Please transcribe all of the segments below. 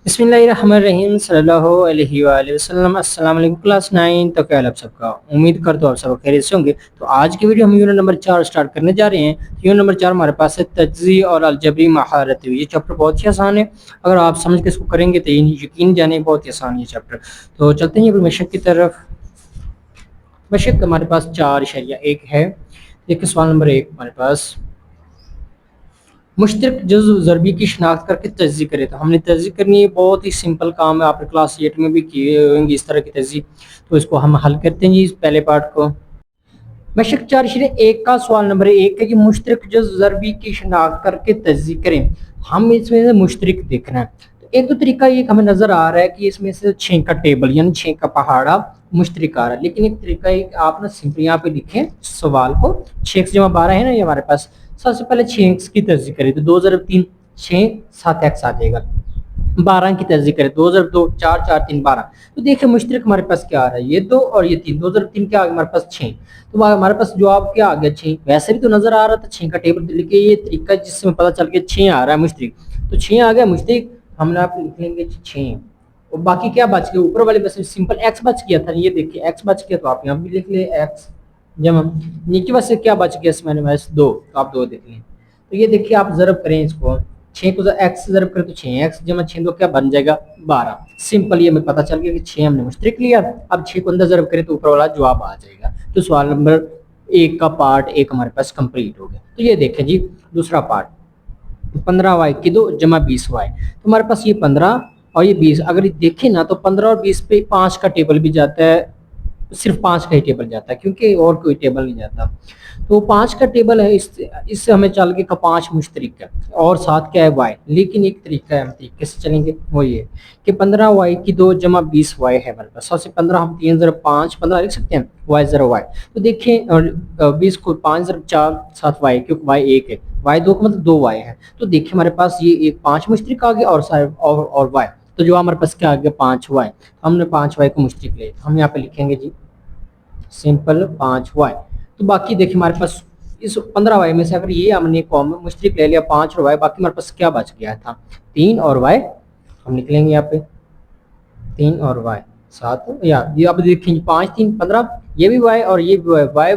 बिस्मिल्लाहिर्रहमानिर्रहीम सल्लल्लाहु अलैहि वसल्लम। अस्सलाम वालेकुम क्लास 9। तो क्या हाल है आप सबका। उम्मीद करता हूँ आप सब खैरियत से होंगे। तो आज की वीडियो हम यूनिट नंबर 4 स्टार्ट करने जा रहे हैं। यूनिट नंबर 4 हमारे पास है तज्ज़ी और अलजबरी महारत। ये चैप्टर बहुत ही आसान है। अगर आप समझ के इसको करेंगे तो यकीन जाने बहुत ही आसान है ये चैप्टर। तो चलते हैं मशक की तरफ। मशक हमारे पास 4.1 है। देखिए सवाल नंबर 1 हमारे पास मुश्तरक जुज़्व ज़रबी की शनाख्त करके तज्ज़ी करे। तो हमने तज्ज़ी करनी है, बहुत ही सिंपल काम है, आपने क्लास 8 में भी किए होंगे इस तरह की तज्ज़ी। तो इसको हम हल करते हैं जी, इस पहले पार्ट को। मशक 4.1 का सवाल नंबर 1 है कि मुश्तरक जुज़्व ज़रबी की शनाख्त करके तज्ज़ी करें। हम इसमें से मुश्तरक देखना है। तो एक तो तरीका ये हमें नजर आ रहा है कि इसमें से 6 का टेबल यानी 6 का पहाड़ा मुश्तरक आ रहा है, लेकिन एक तरीका है कि आप ना सिंपल यहाँ पे लिखें सवाल को 6x-12 है ना ये हमारे पास। सबसे पहले 6x की तर्जी करें तो 2 ज़रब 3 6 7x आ जाएगा। 12 की तर्जी करें 2 ज़रब 2 4 4 3 12। तो देखिए मुश्तरक हमारे पास क्या आ रहा है, ये 2 और ये 3। 2 ज़रब 3 क्या आ गया हमारे पास 6। तो हमारे पास जवाब क्या आ गया 6। वैसे भी तो नजर आ रहा था 6 का टेबल, लेकिन ये तरीका जिसमें पता चल गया 6 आ रहा है मुश्तरक। तो 6 आ गया मुश्तरक, हमने आप लिख लेंगे 6। और बाकी क्या बच गया, ऊपर वाले बस सिंपल एक्स बच गया था। ये देखिए एक्स बच गया, तो आप यहाँ भी लिख ले एक्स जमा नीचे बस से क्या बच गया इसमें बस 2, तो आप 2 देख लें। तो ये देखिए आप जरब करें इसको 6 को एक्स जरब करें तो 6x जमा 6 तो क्या बन जाएगा 12। सिंपल ये हमें पता चल गया कि 6 हमने मुश्तरक लिया। अब 6 को अंदर जरब करें तो ऊपर वाला जवाब आ जाएगा। तो सवाल नंबर 1 का पार्ट 1 हमारे पास कंप्लीट हो गया। तो ये देखें जी दूसरा पार्ट 15y की 2 जमा 20y। तो हमारे पास ये 15 और ये 20, अगर ये देखें ना तो 15 और 20 पे 5 का टेबल भी जाता है, सिर्फ 5 का ही टेबल जाता है क्योंकि और कोई टेबल नहीं जाता। तो 5 का टेबल है, इससे हमें चल के का 5 मुश्तरक है और साथ क्या है वाई। लेकिन एक तरीका है, हम तरीके से चलेंगे वो ये कि 15y की 2 जमा 20y है हमारे पास। सबसे 15 हम 3 ज़रब 5 15 लिख सकते हैं, y ज़रा y। तो देखिए और 20 को 5 ज़रब 4 7 y, क्योंकि y 1 है, y 2 का मतलब 2 y है। तो देखिए हमारे पास ये एक 5 मुश्तरक आ गया और y। तो जो हमारे पास क्या आ गया 5y। हमने 5y को मुश्तरक ले, हम यहाँ पे लिखेंगे जी सिंपल 5y। तो बाकी देखिए हमारे पास इस 15y में से अगर ये हमने कॉमन मुश्तरक ले लिया 5 और y, बाकी हमारे पास क्या बच गया था 3 और y। हम निकलेंगे यहाँ पे 3 और y 7 या ये अब देखेंगे 5 3 15, ये भी y और ये भी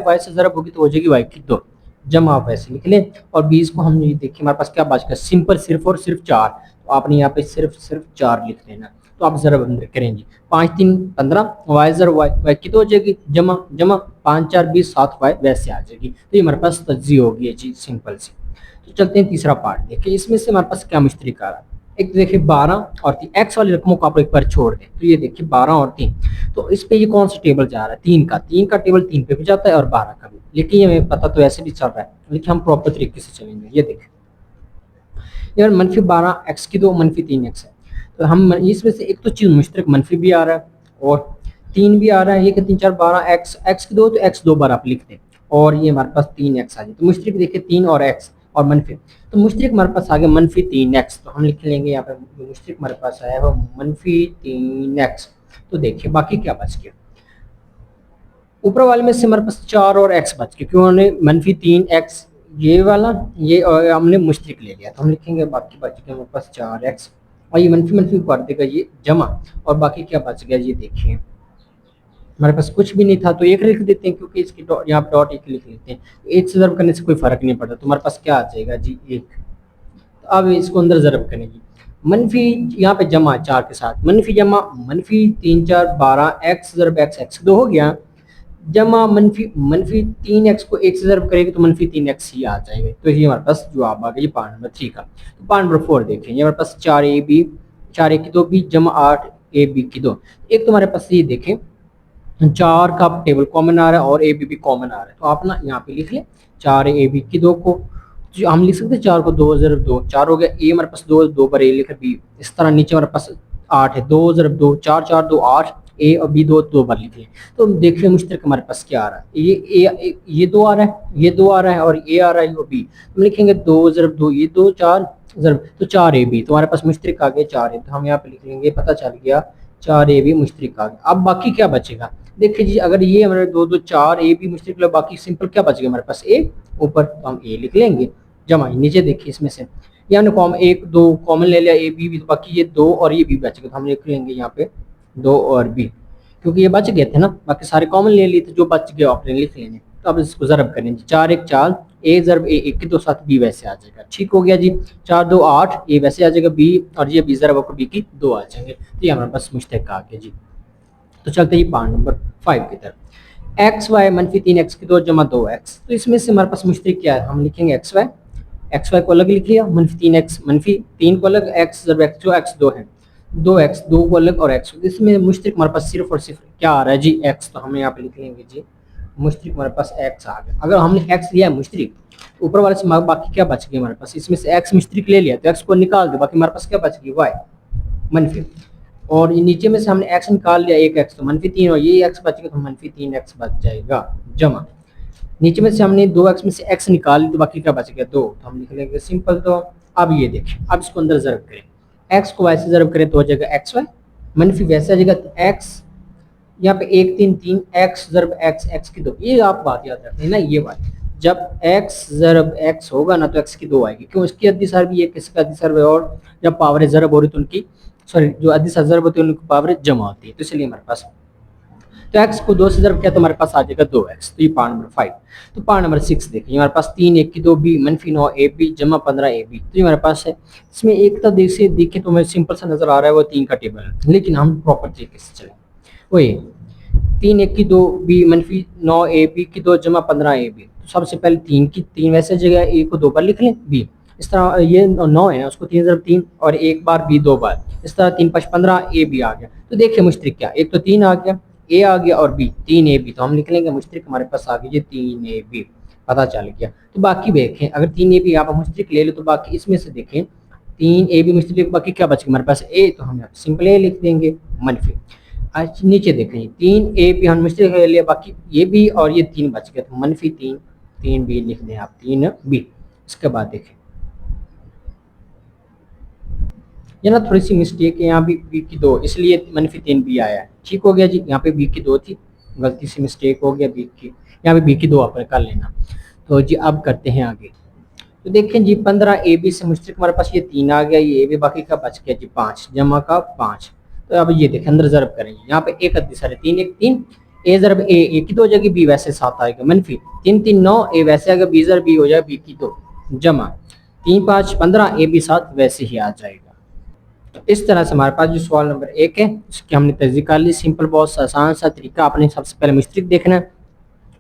y से जरा होगी तो हो जाएगी y की 2 जमा आप ऐसे लिख लें। और 20 को हम देखिए हमारे पास क्या बच गया सिंपल सिर्फ और सिर्फ 4। तो आपने यहाँ पे सिर्फ 4 लिख लेना। तो आप जरा अंदर करेंगे 5 3 15 y जर y की तो हो जाएगी जमा जमा 5 4 20 7 y वैसे आ जाएगी। तो ये हमारे पास तज्जी होगी जी सिंपल सी। तो चलते हैं तीसरा पार्ट, देखिए इसमें से हमारे पास क्या मुश्तरक आ रहा है। एक तो देखिए 12 और 3, एक्स वाली रकमों को आप एक बार छोड़ दें। तो ये देखिए 12 और 3, तो इस पे ये कौन सा टेबल जा रहा है 3 का टेबल 3 पे भी जाता है और 12 का भी। लेकिन ये हमें पता तो ऐसे भी चल रहा है, लेकिन हम प्रॉपर तरीके से चलेंगे। ये देखिए यार -12 एक्स की 2 -3 एक्स है। तो हम इसमें से एक तो चीज मुश्तरक मनफी भी आ रहा है और 3 भी आ रहा है। ये 3 4 12 एक्स की 2, तो एक्स 2 बार आप लिख दें और ये हमारे पास 3 एक्स आ जाए। तो मुश्तरक देखिए 3 और एक्स और मनफी, तो मुश्तरक हमारे पास आ गया -3 एक्स। तो हम लिख लेंगे यहाँ पे मुश्तरक हमारे पास आया है -3 एक्स। तो देखिए बाकी क्या बच गया, ऊपर वाले में से हमारे पास 4 और एक्स बच गए, क्यों हमने -3 एक्स ये वाला ये और हमने मुश्तरक ले लिया। तो हम लिखेंगे बाकी बच गया हमारे पास 4 एक्स और ये मनफी मनफी कर देगा ये जमा। और बाकी क्या बच गया ये देखिए हमारे पास कुछ भी नहीं था, तो एक लिख देते हैं क्योंकि इसकी यहाँ पे डॉट एक लिख लेते हैं। एक से ज़रब करने से कोई फर्क नहीं पड़ता। तो हमारे पास क्या आ जाएगा जी 1। तो अब इसको अंदर ज़रब करेंगे मनफी यहाँ पे जमा 4 के साथ मनफी जमा -3 4 12 एक्स ज़रब एक्स एक्स 2 हो गया जमा -3 एक्स को 1 से ज़रब करेंगे तो -3 एक्स ही आ जाएगा। तो ये हमारे पास जवाब आ गया ये पार्ट नंबर 3 का। तो पार्ट नंबर 4 देखें, ये हमारे पास 4 की 2 बी जमा 8 ए बी की 2। एक तो हमारे पास ये देखें 4 का टेबल कॉमन आ रहा है और ए बी भी कॉमन आ रहा है। तो आप ना यहाँ पे लिख लें 4 ए बी की 2 को जो हम लिख सकते हैं 4 को 2 ज़रब 2 4 हो गया। ए हमारे पास 2 बार ए लिखा बी, इस तरह नीचे हमारे पास 8 है 2 ज़रब 2 4 4 2 8 ए और बी 2 बार लिख लें। तो देखिए मुश्तरक हमारे पास क्या आ रहा है, ये 2 आ रहा है, ये 2 आ रहा है और ये आ रहा है वो बी। हम लिखेंगे 2 ज़रब 2 ये 2 4 ज़रब तो 4 ए बी। तो हमारे पास मुश्तरक आ गया 4 ए। तो हम यहाँ पे लिख लेंगे पता चल गया 4 ए बी मुश्तरक आ गया। अब बाकी क्या बचेगा देखिए जी, अगर ये हमारे 2 2 4 ए बी मुश्तरक लो, बाकी सिंपल क्या बच गया हमारे पास ए ऊपर, तो हम ए लिख लेंगे जमा नीचे। देखिए इसमें से ये हमने कॉमन एक दो कॉमन ले लिया ए बी भी, तो बाकी ये दो और ये बी बच गए, तो हम लिख लेंगे यहाँ पे दो और बी, क्योंकि ये बच गए थे ना, बाकी सारे कॉमन ले लिए थे, जो बच गए आपने लिख लेंगे। तो अब इसको ज़रब करेंगे, 4 1 4, ए ज़रब ए 1 के 2 साथ बी वैसे आ जाएगा, ठीक हो गया जी। 4 2 8, ए वैसे आ जाएगा बी, और ये बी ज़रब और बी की 2 आ जाएंगे, तो ये हमारे पास मुश्तरक आ गया जी। तो चलते ही पार्ट नंबर 5 की तरफ। एक्स वाई मनफी 3 एक्स की 2 जमा 2 एक्स, तो इसमें से हमारे पास मुश्तरक क्या है, हम लिखेंगे एक्स वाई को अलग लिख लिया, मनफी 3 एक्स मनफी 3 को अलग, एक्स ज़रब एक्स जो एक्स 2 है, 2x 2 को अलग और x, इसमें मुश्तरक हमारे पास सिर्फ और सिर्फ क्या आ रहा है जी, x, तो हमें यहाँ पे लिख लेंगे जी मुश्तरक हमारे पास x आ गया। अगर हमने x लिया है मुश्तरक, तो ऊपर वाले से बाकी क्या बच गया हमारे पास, इसमें से x मुश्तरक ले लिया तो x को निकाल दो, बाकी हमारे पास क्या बच गई y मनफी, और नीचे में से हमने x निकाल लिया 1x, तो मनफी 3, और ये x बच गया तो मनफी 3x बच जाएगा, जमा नीचे में से हमने 2x में से x निकाल ली तो बाकी क्या बच गया 2, तो हम लिख लेंगे सिंपल। तो अब ये देखें, अब इसको अंदर ज़रब करें, x को y से ज़रब करें तो हो जाएगा एक्स वाई, मनफी वैसे आ जाएगा तो x, यहाँ पे 1 3 3 x ज़रब x x की 2, ये आप बात याद रखना ना, ये बात जब x ज़रब x होगा ना तो x की 2 आएगी, क्यों, इसकी अद्दी सर भी है, किसका अद्दी सर है, और जब पावर ज़रब हो रही तो उनकी सॉरी जो अद्दी सर ज़रब होती है उनकी पावर जमा होती है, तो इसलिए हमारे पास तो x को 2 से ज़रब किया तो हमारे पास आ जाएगा 2x, तो ये पार्ट नंबर 5। तो पार्ट नंबर 6 देखिए, हमारे पास 3 1 की 2 b मनफी 9 ए बी जमा 15 ए बी, तो ये हमारे पास है। इसमें एक तो देखे तो हमें सिंपल सा नजर आ रहा है वो 3 का टेबल है, लेकिन हम प्रॉपर तरीके से चलें, वही 3 1 की 2 b मनफी 9 ए बी की 2 जमा 15 ए बी, तो सबसे पहले 3 की 3 वैसे जगह ए को 2 बार लिख लें, b इस तरह ये 9 है ना उसको 3 ज़रब 3 और एक बार b 2 बार, इस तरह 3 5 15 ए बी आ गया। तो देखिए मुश्तरक क्या, एक तो 3 आ गया, ए आ गया और बी 3 ए बी, तो हम लिख लेंगे मुश्तरक हमारे पास आ गया ये 3 ए बी, पता चल गया। तो बाकी देखें, अगर 3 ए बी आप मुश्तरक ले लो तो बाकी इसमें से देखें 3 ए बी मुश्तरक, बाकी क्या बच गया हमारे पास ए, तो हम सिंपल ए लिख देंगे मनफी। आज नीचे देखें 3 ए बी हम मुश्तरक ले लिया, बाकी ये बी और ये 3 बच गया, तो मनफी 3 3 बी लिख दें आप 3 बी। इसके बाद देखें ये ना थोड़ी सी मिस्टेक है, यहाँ भी बी की 2 इसलिए मनफी 3 बी आया है, ठीक हो गया जी। यहाँ पे बी की 2 थी, गलती से मिस्टेक हो गया बी की, यहाँ पे बी की 2 आप कर लेना। तो जी अब करते हैं आगे, तो देखें जी 15 ए बी से मुश्तरक हमारे पास ये 3 आ गया, ये ए बी बाकी का बच गया जी 5 जमा का 5। तो अब ये देखें अंदर ज़रब करेंगे, यहाँ पे एक अद्दी सारे 3 1 3, ए ज़रब ए की 2 जगह बी वैसे 7 आएगा, मनफी 3 3 9 ए वैसे आएगा, बी ज़रब बी हो जाएगा बी की 2 जमा 3 5 15 ए बी 7 वैसे ही आ जाएगा। तो इस तरह से हमारे पास जो सवाल नंबर 1 है उसकी हमने तस्दीक कर ली, सिंपल बहुत आसान सा तरीका। आपने सबसे पहले मुश्तरक देखना है,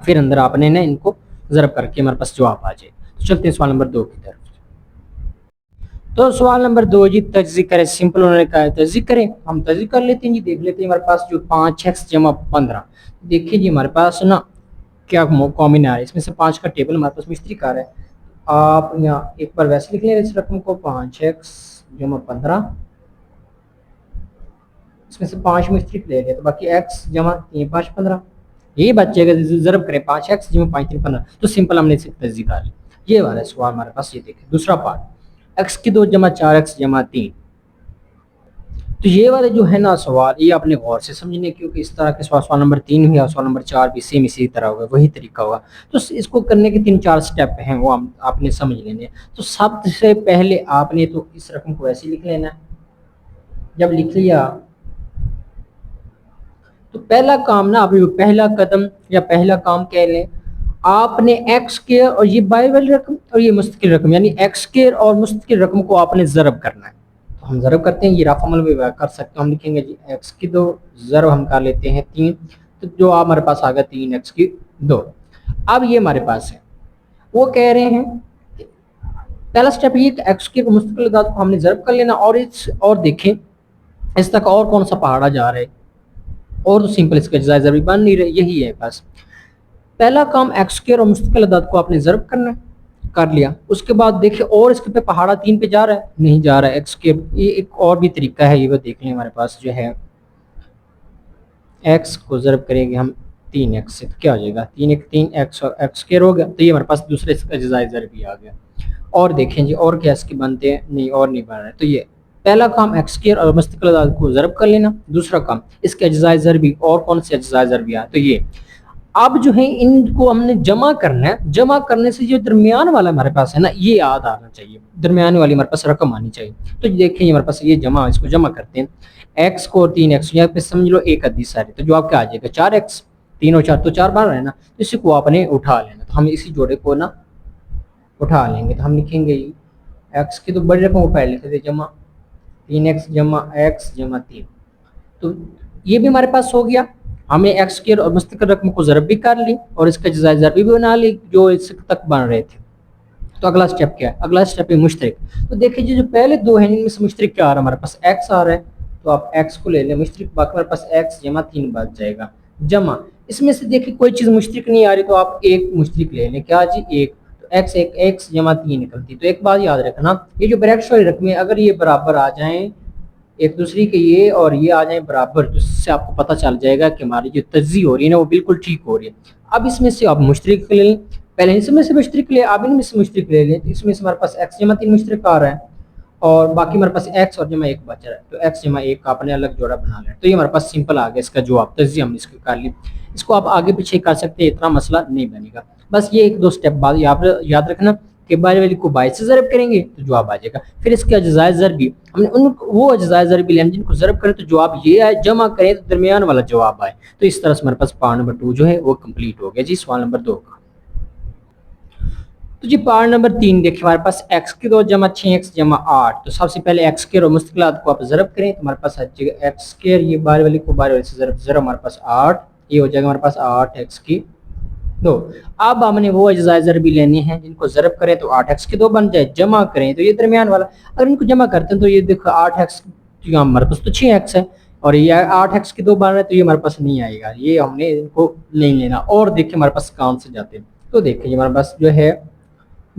फिर अंदर आपने ना इनको ज़रब करके हमारे पास जवाब आ जाए। तो चलते हैं सवाल नंबर 2 की तरफ। तो सवाल नंबर 2 जी तज्ज़ीक करें, सिंपल उन्होंने कहा है तज्ज़ीक करें, हम तज्ज़ीक कर लेते हैं जी। देख लेते हैं हमारे पास जो 5x जमा 15, देखिए जी हमारे पास ना क्या कॉमन आ रहा है, इसमें से 5 का टेबल हमारे पास मुश्तरक आ रहा है। आप यहाँ एक बार वैसे लिख लें इस रकम को 5x जमा 15, इसमें से 5 मुश्तरक ले लिया तो बाकी x जमा 3 5 15, ये बचेगा ज़रब करें 5x जमा 5 3 15, तो सिंपल हमने इसे तज्ज़ीक कर ली। ये वाला सवाल हमारे पास ये देखें दूसरा पार्ट x की 2 जमा 4x जमा 3, तो ये वाले जो है ना सवाल ये आपने गौर से समझने, क्योंकि इस तरह के सवाल नंबर 3 भी और सवाल नंबर 4 भी सेम इसी तरह होगा, वही तरीका होगा। तो इसको करने के 3 4 स्टेप हैं वो आपने समझ लेने। तो सबसे पहले आपने तो इस रकम को ऐसे लिख लेना है, जब लिख लिया तो पहला काम ना अभी पहला कदम या पहला काम कह लें, आपने एक्स केयर और ये बाई वाली रकम और ये मुस्तकिल रकम यानी एक्स केयर और मुस्तकिल रकम को आपने ज़रब करना है। तो हम ज़रब करते हैं, ये रफ अमल भी कर सकते हैं, हम लिखेंगे जी एक्स की 2 ज़रब हम कर लेते हैं 3, तो जो हमारे पास आ गया 3x की 2। अब ये हमारे पास है, वो कह रहे हैं पहला स्टेप ये एक्स के मुस्तकिल अदाद को हमने ज़रब कर लेना, और देखें इस तक और कौन सा पहाड़ा जा रहा है, और तो सिंपल इसका जायज़ा भी बन नहीं रहे, यही है बस। पहला काम एक्स स्क्वायर और मुस्तकिल अदाद को आपने ज़रब करना है, कर लिया। उसके बाद देखिए और इसके पे पहाड़ा 3 पे जा रहा है, नहीं जा रहा है एक्स स्क्वायर, ये एक और भी तरीका है, ये वो देख लें हमारे पास जो है एक्स को ज़रब करेंगे हम 3x से, तो क्या हो जाएगा 3 1 3 x और एक्स स्क्वायर हो गया, तो ये हमारे पास दूसरे इसका ज़रब भी आ गया। और देखें जी और क्या इसके बनते हैं, नहीं और नहीं बन रहा है। तो ये पहला काम एक्स स्क्वायर और मुस्तकिल अदाद को ज़रब कर लेना, दूसरा काम इसके अज्जाए ज़रबी, और कौन से अज्जाए ज़रबी आए, तो ये अब जो है इनको हमने जमा करना है, जमा करने से जो दरमियान वाला हमारे पास है ना, ये याद आना चाहिए, दरमियान वाली हमारे पास रकम आनी चाहिए। तो देखिए हमारे पास ये जमा, इसको जमा करते हैं, एक्स को और 3x यहाँ पे समझ लो एक अद्दी सारी, तो जो आपका आ जाएगा 4x, 3 और 4 तो 4 बार है ना, तो इसी को आपने उठा लेना। तो हम इसी जोड़े को ना उठा लेंगे, तो हम लिखेंगे एक्स की तो बड़ी रकम को पहले लिखते थे, जमा 3x जमा x जमा 3। तो ये भी हमारे पास हो गया, हमने एक्स की और मुस्तकिल रकम को ज़रब भी कर ली और इसका जज़ाए ज़रब भी बना ली जो इस तक बन रहे थे। तो अगला स्टेप क्या है, अगला स्टेप है मुश्तरिक। तो देखिए जो पहले दो हैं इनमें से मुश्तरिक क्या आ रहा है हमारे पास, एक्स आ रहा है, तो आप एक्स को ले लें मुश्तरिक, बाकी हमारे पास एक्स जमा 3 बच जाएगा, जमा इसमें से देखिए कोई चीज़ मुश्तरिक नहीं आ रही तो आप एक मुश्तरिक ले लें, क्या जी एक, तो एक्स एक एक्स जमा 3 निकलती। तो एक बात याद रखना, ये जो ब्रैकेट्स वाली रकमें अगर ये बराबर आ जाएं एक दूसरे के, ये और ये आ जाए बराबर, तो इससे आपको पता चल जाएगा कि हमारी जो तज्जी हो रही है ना वो बिल्कुल ठीक हो रही है। अब इसमें से आप मुश्तरिक ले लें, पहले इसमें से मुश्तरिक ले, अब इनमें से मुश्तरिक ले लें, तो इसमें से हमारे पास एक्स जमा 3 मुश्तरिक आ रहा है और बाकी हमारे पास एक्स और जमा 1 बच रहा है, तो एक्स जमा 1 का आपने अलग जोड़ा बना लिया। तो ये हमारे पास सिंपल आ गया इसका जवाब, तज्जी हमने इसको कर ली। इसको आप आगे पीछे कर सकते हैं, इतना मसला नहीं बनेगा। बस ये एक दो स्टेप बाद याद रखना कि बारे वाली को 22 से ज़रब करेंगे तो जवाब आ जाएगा। फिर इसके अज्जाए ज़रब भी हमने उन वो अज्जाए ज़रब भी लेने जिनको ज़रब करें तो जवाब ये आए, जमा करें तो दरमियान वाला जवाब आए। तो इस तरह से हमारे पास पार्ट नंबर 2 जो है वो कंप्लीट हो गया जी सवाल नंबर 2 का। तो जी पार्ट नंबर 3 देखिए हमारे पास एक्स की 2 जमा 6x जमा 8। तो सबसे पहले एक्स स्क्वायर और मुस्तकिलात को आप ज़रब करें तो हमारे पास आ जाएगा एक्स स्क्वायर, ये बाहर वाली को बाहर वाले से ज़रब, ज़रब हमारे पास 8, ये हो जाएगा हमारे पास 8x की 2। अब हमने वो अज्जाए ज़रब भी लेने हैं जिनको ज़रब करें तो 8x की 2 बन जाए, जमा करें तो ये दरमियान वाला, अगर इनको जमा करते हैं तो ये देखो 8x यहाँ हमारे पास तो 6x है और ये 8x की 2 बन रहा है, तो ये हमारे पास नहीं आएगा, ये हमने इनको नहीं लेना। और देखिए हमारे पास कौन से जाते हैं, तो देखिए हमारे पास जो है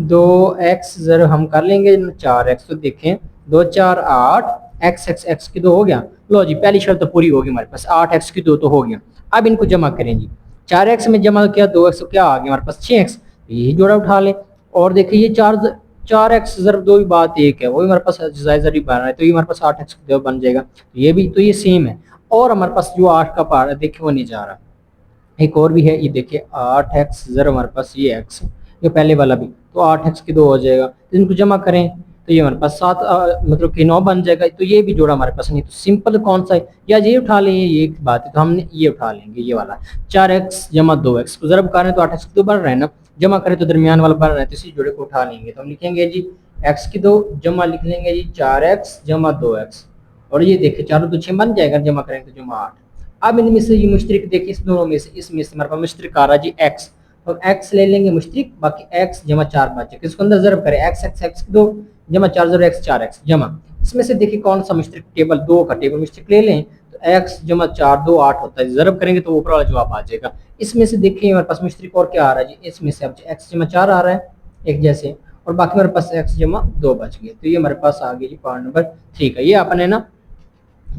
2x ज़रब हम कर लेंगे 4x, तो देखें 2 4 8 x x x की 2 हो गया। लो जी पहली शर्त तो पूरी होगी हमारे पास, 8x की 2 तो हो गया। अब इनको जमा करें जी, 4x में जमा किया 2x, तो क्या आ गया हमारे पास 6x, यही जोड़ा उठा लें। और देखिए ये 4x ज़रब 2 भी बात एक है, वो भी हमारे पास अज्जाए ज़रब बन रहा है, तो ये हमारे पास 8x की 2 बन जाएगा, ये भी तो ये सेम है। और हमारे पास जो 8 का पार्ट है देखिए वो नहीं जा रहा, एक और भी है, ये देखिए 8x ज़रब हमारे पास ये x ये पहले वाला भी, तो 8x की 2 हो जाएगा। तो इनको जमा करें तो ये हमारे पास 7 मतलब कि 9 बन जाएगा, तो ये भी जोड़ा हमारे पास नहीं। तो सिंपल कौन सा है, या ये उठा लें, ये एक बात है, तो हमने ये उठा लेंगे ये वाला 4x जमा 2x को ज़रब करें तो 8x की 2 बन रहा है ना, जमा करें तो दरमियान वाला बन रहा है, तो इसी जोड़े को उठा लेंगे। तो हम लिखेंगे जी x की 2 जमा लिख लेंगे जी 4x जमा 2x, और ये देखिए चारों तो 6 बन जाएगा, जमा करेंगे तो जमा 8। अब इनमें से ये मुश्तरिक देखिए इस दोनों में से, इसमें से हमारे पास मुश्तरिक आ रहा है जी x, तो x ले लेंगे मुश्तरिक, बाकी x जमा 4 बचे, इसको अंदर ज़रब करें x x x की 2 जमा 4 ज़रब x 4x जमा, इसमें से देखिए कौन सा मुश्तरिक, टेबल 2 का टेबल मुश्तरिक ले लें, तो x जमा 4 2 8 होता है, ज़रब करेंगे तो ऊपर वाला जवाब आ जाएगा। इसमें से देखिए हमारे पास मुश्तरिक और क्या आ रहा है जी, इसमें से अब x जमा 4 आ रहा है एक जैसे, और बाकी हमारे पास x जमा 2 बच गए। तो ये हमारे पास आ गया जी पार्ट नंबर 3 का। ये आपने ना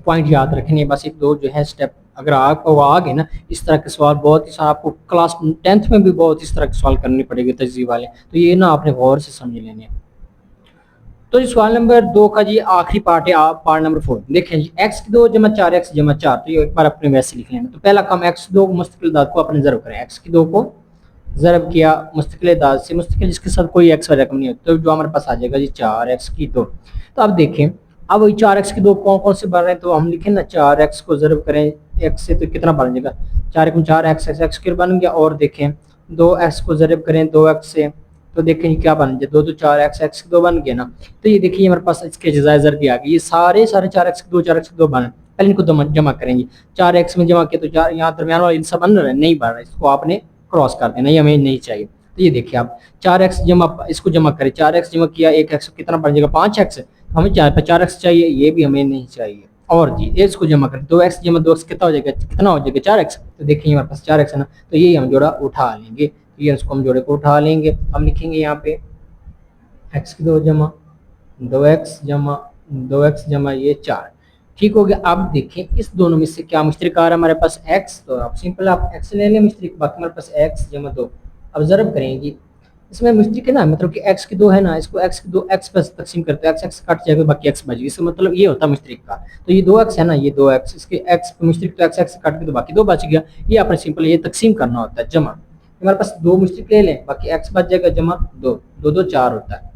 पॉइंट याद रखने, बस एक दो जो है स्टेप अगर आपको आ गए ना, इस तरह के सवाल बहुत ही आपको क्लास 10th में भी बहुत इस तरह के सवाल करने पड़ेंगे तहज़ीब वाले, तो ये ना आपने गौर से समझ लेने हैं। तो सवाल नंबर 2 का जी आखिरी पार्ट है, पार्ट नंबर 4 देखें जी x की 2 जमा 4x जमा 4, तो ये एक बार अपने वैसे लिख लेना। तो पहला काम x 2 मुस्तकिल दाद को अपने ज़रब करें, x की 2 को ज़रब किया मुस्तकिल दाद से, मुस्तकिल जिसके साथ कोई x रकम नहीं होती, तो जो हमारे पास आ जाएगा जी 4x की 2। तो अब देखें अब वही 4x की 2 कौन कौन से बन रहे हैं, तो हम लिखें ना 4x को ज़रब करें x से, तो कितना बन जाएगा 4 में 4x x स्क्वायर बन गया, और देखें 2x को ज़रब करें 2x से, तो देखें क्या बन जाए 2 तो 4x x की 2 बन गया ना। तो ये देखिए हमारे पास इसके अज्जाए ज़रब भी आ गए, ये सारे 4x की 2 4x की 2 बने। पहले इनको जमा करेंगे, 4x में जमा किया तो 4 यहाँ दरमियान वाला इनसा बन रहा है, नहीं बन रहा है, इसको आपने क्रॉस कर देना, ये हमें नहीं चाहिए। तो ये देखिए आप 4x जमा, इसको जमा करें, 4x जमा किया 1x कितना बन जाएगा 5x, हमें 4x चाहिए, ये भी हमें नहीं चाहिए। और जी इसको जमा करें 2x जमा 2x कितना हो जाएगा, कितना हो जाएगा 4x, तो देखिए हमारे पास 4x है ना, तो यही हम जोड़ा उठा लेंगे, ये इसको हम जोड़े को उठा लेंगे। हम लिखेंगे यहाँ पे x की 2 जमा 2x जमा 2x जमा ये 4, ठीक हो गया। अब देखें इस दोनों में से क्या मुश्तरिक आ रहा है हमारे पास x, तो आप सिंपल आप x ले लें मुश्तरिक, बाकी हमारे पास x जमा 2। अब ज़रब करेंगे इसमें मिस्टेक है ना, मतलब कि एक्स की दो है ना, इसको एक्स की दो एक्स पर तकसीम करते हैं, एक्स एक्स काट जाएगा, बाकी एक्स बच गई, इसका मतलब ये होता है मिस्टेक का। तो ये दो एक्स है ना, ये दो एक्स, इसके एक्स मिस्टेक तो एक्स एक्स काट के तो बाकी दो बच गया। ये आपने सिंपल ये तकसीम करना होता है, जमा हमारे पास दो मिस्टेक ले लें, बाकी एक्स बच जाएगा, जमा दो, दो दो चार होता है।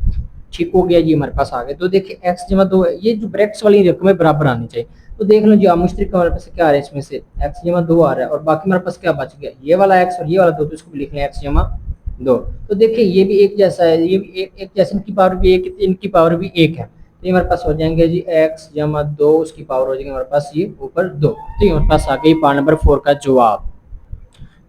ठीक हो गया जी, हमारे पास आ गए। तो देखिए एक्स जमा दो है, ये जो ब्रैकेट्स वाली रकमें बराबर आनी चाहिए। तो देख लो जी, आप मुश्तरक हमारे पास क्या आ रहा है, इसमें से एक्स जमा दो आ रहा है, और बाकी हमारे पास क्या बच गया, ये वाला एक्स और ये वाला दो, तो इसको भी लिख लें एक्स जमा दो। तो देखिए ये भी एक जैसा है, ये भी एक जैसे, इनकी पावर भी एक, इनकी पावर भी एक है। तो ये हमारे पास हो जाएंगे जी एक्स जमा दो, उसकी पावर हो जाएगी हमारे पास ये ऊपर दो। तो ये हमारे पास आ गई पार्ट नंबर 4 का जवाब।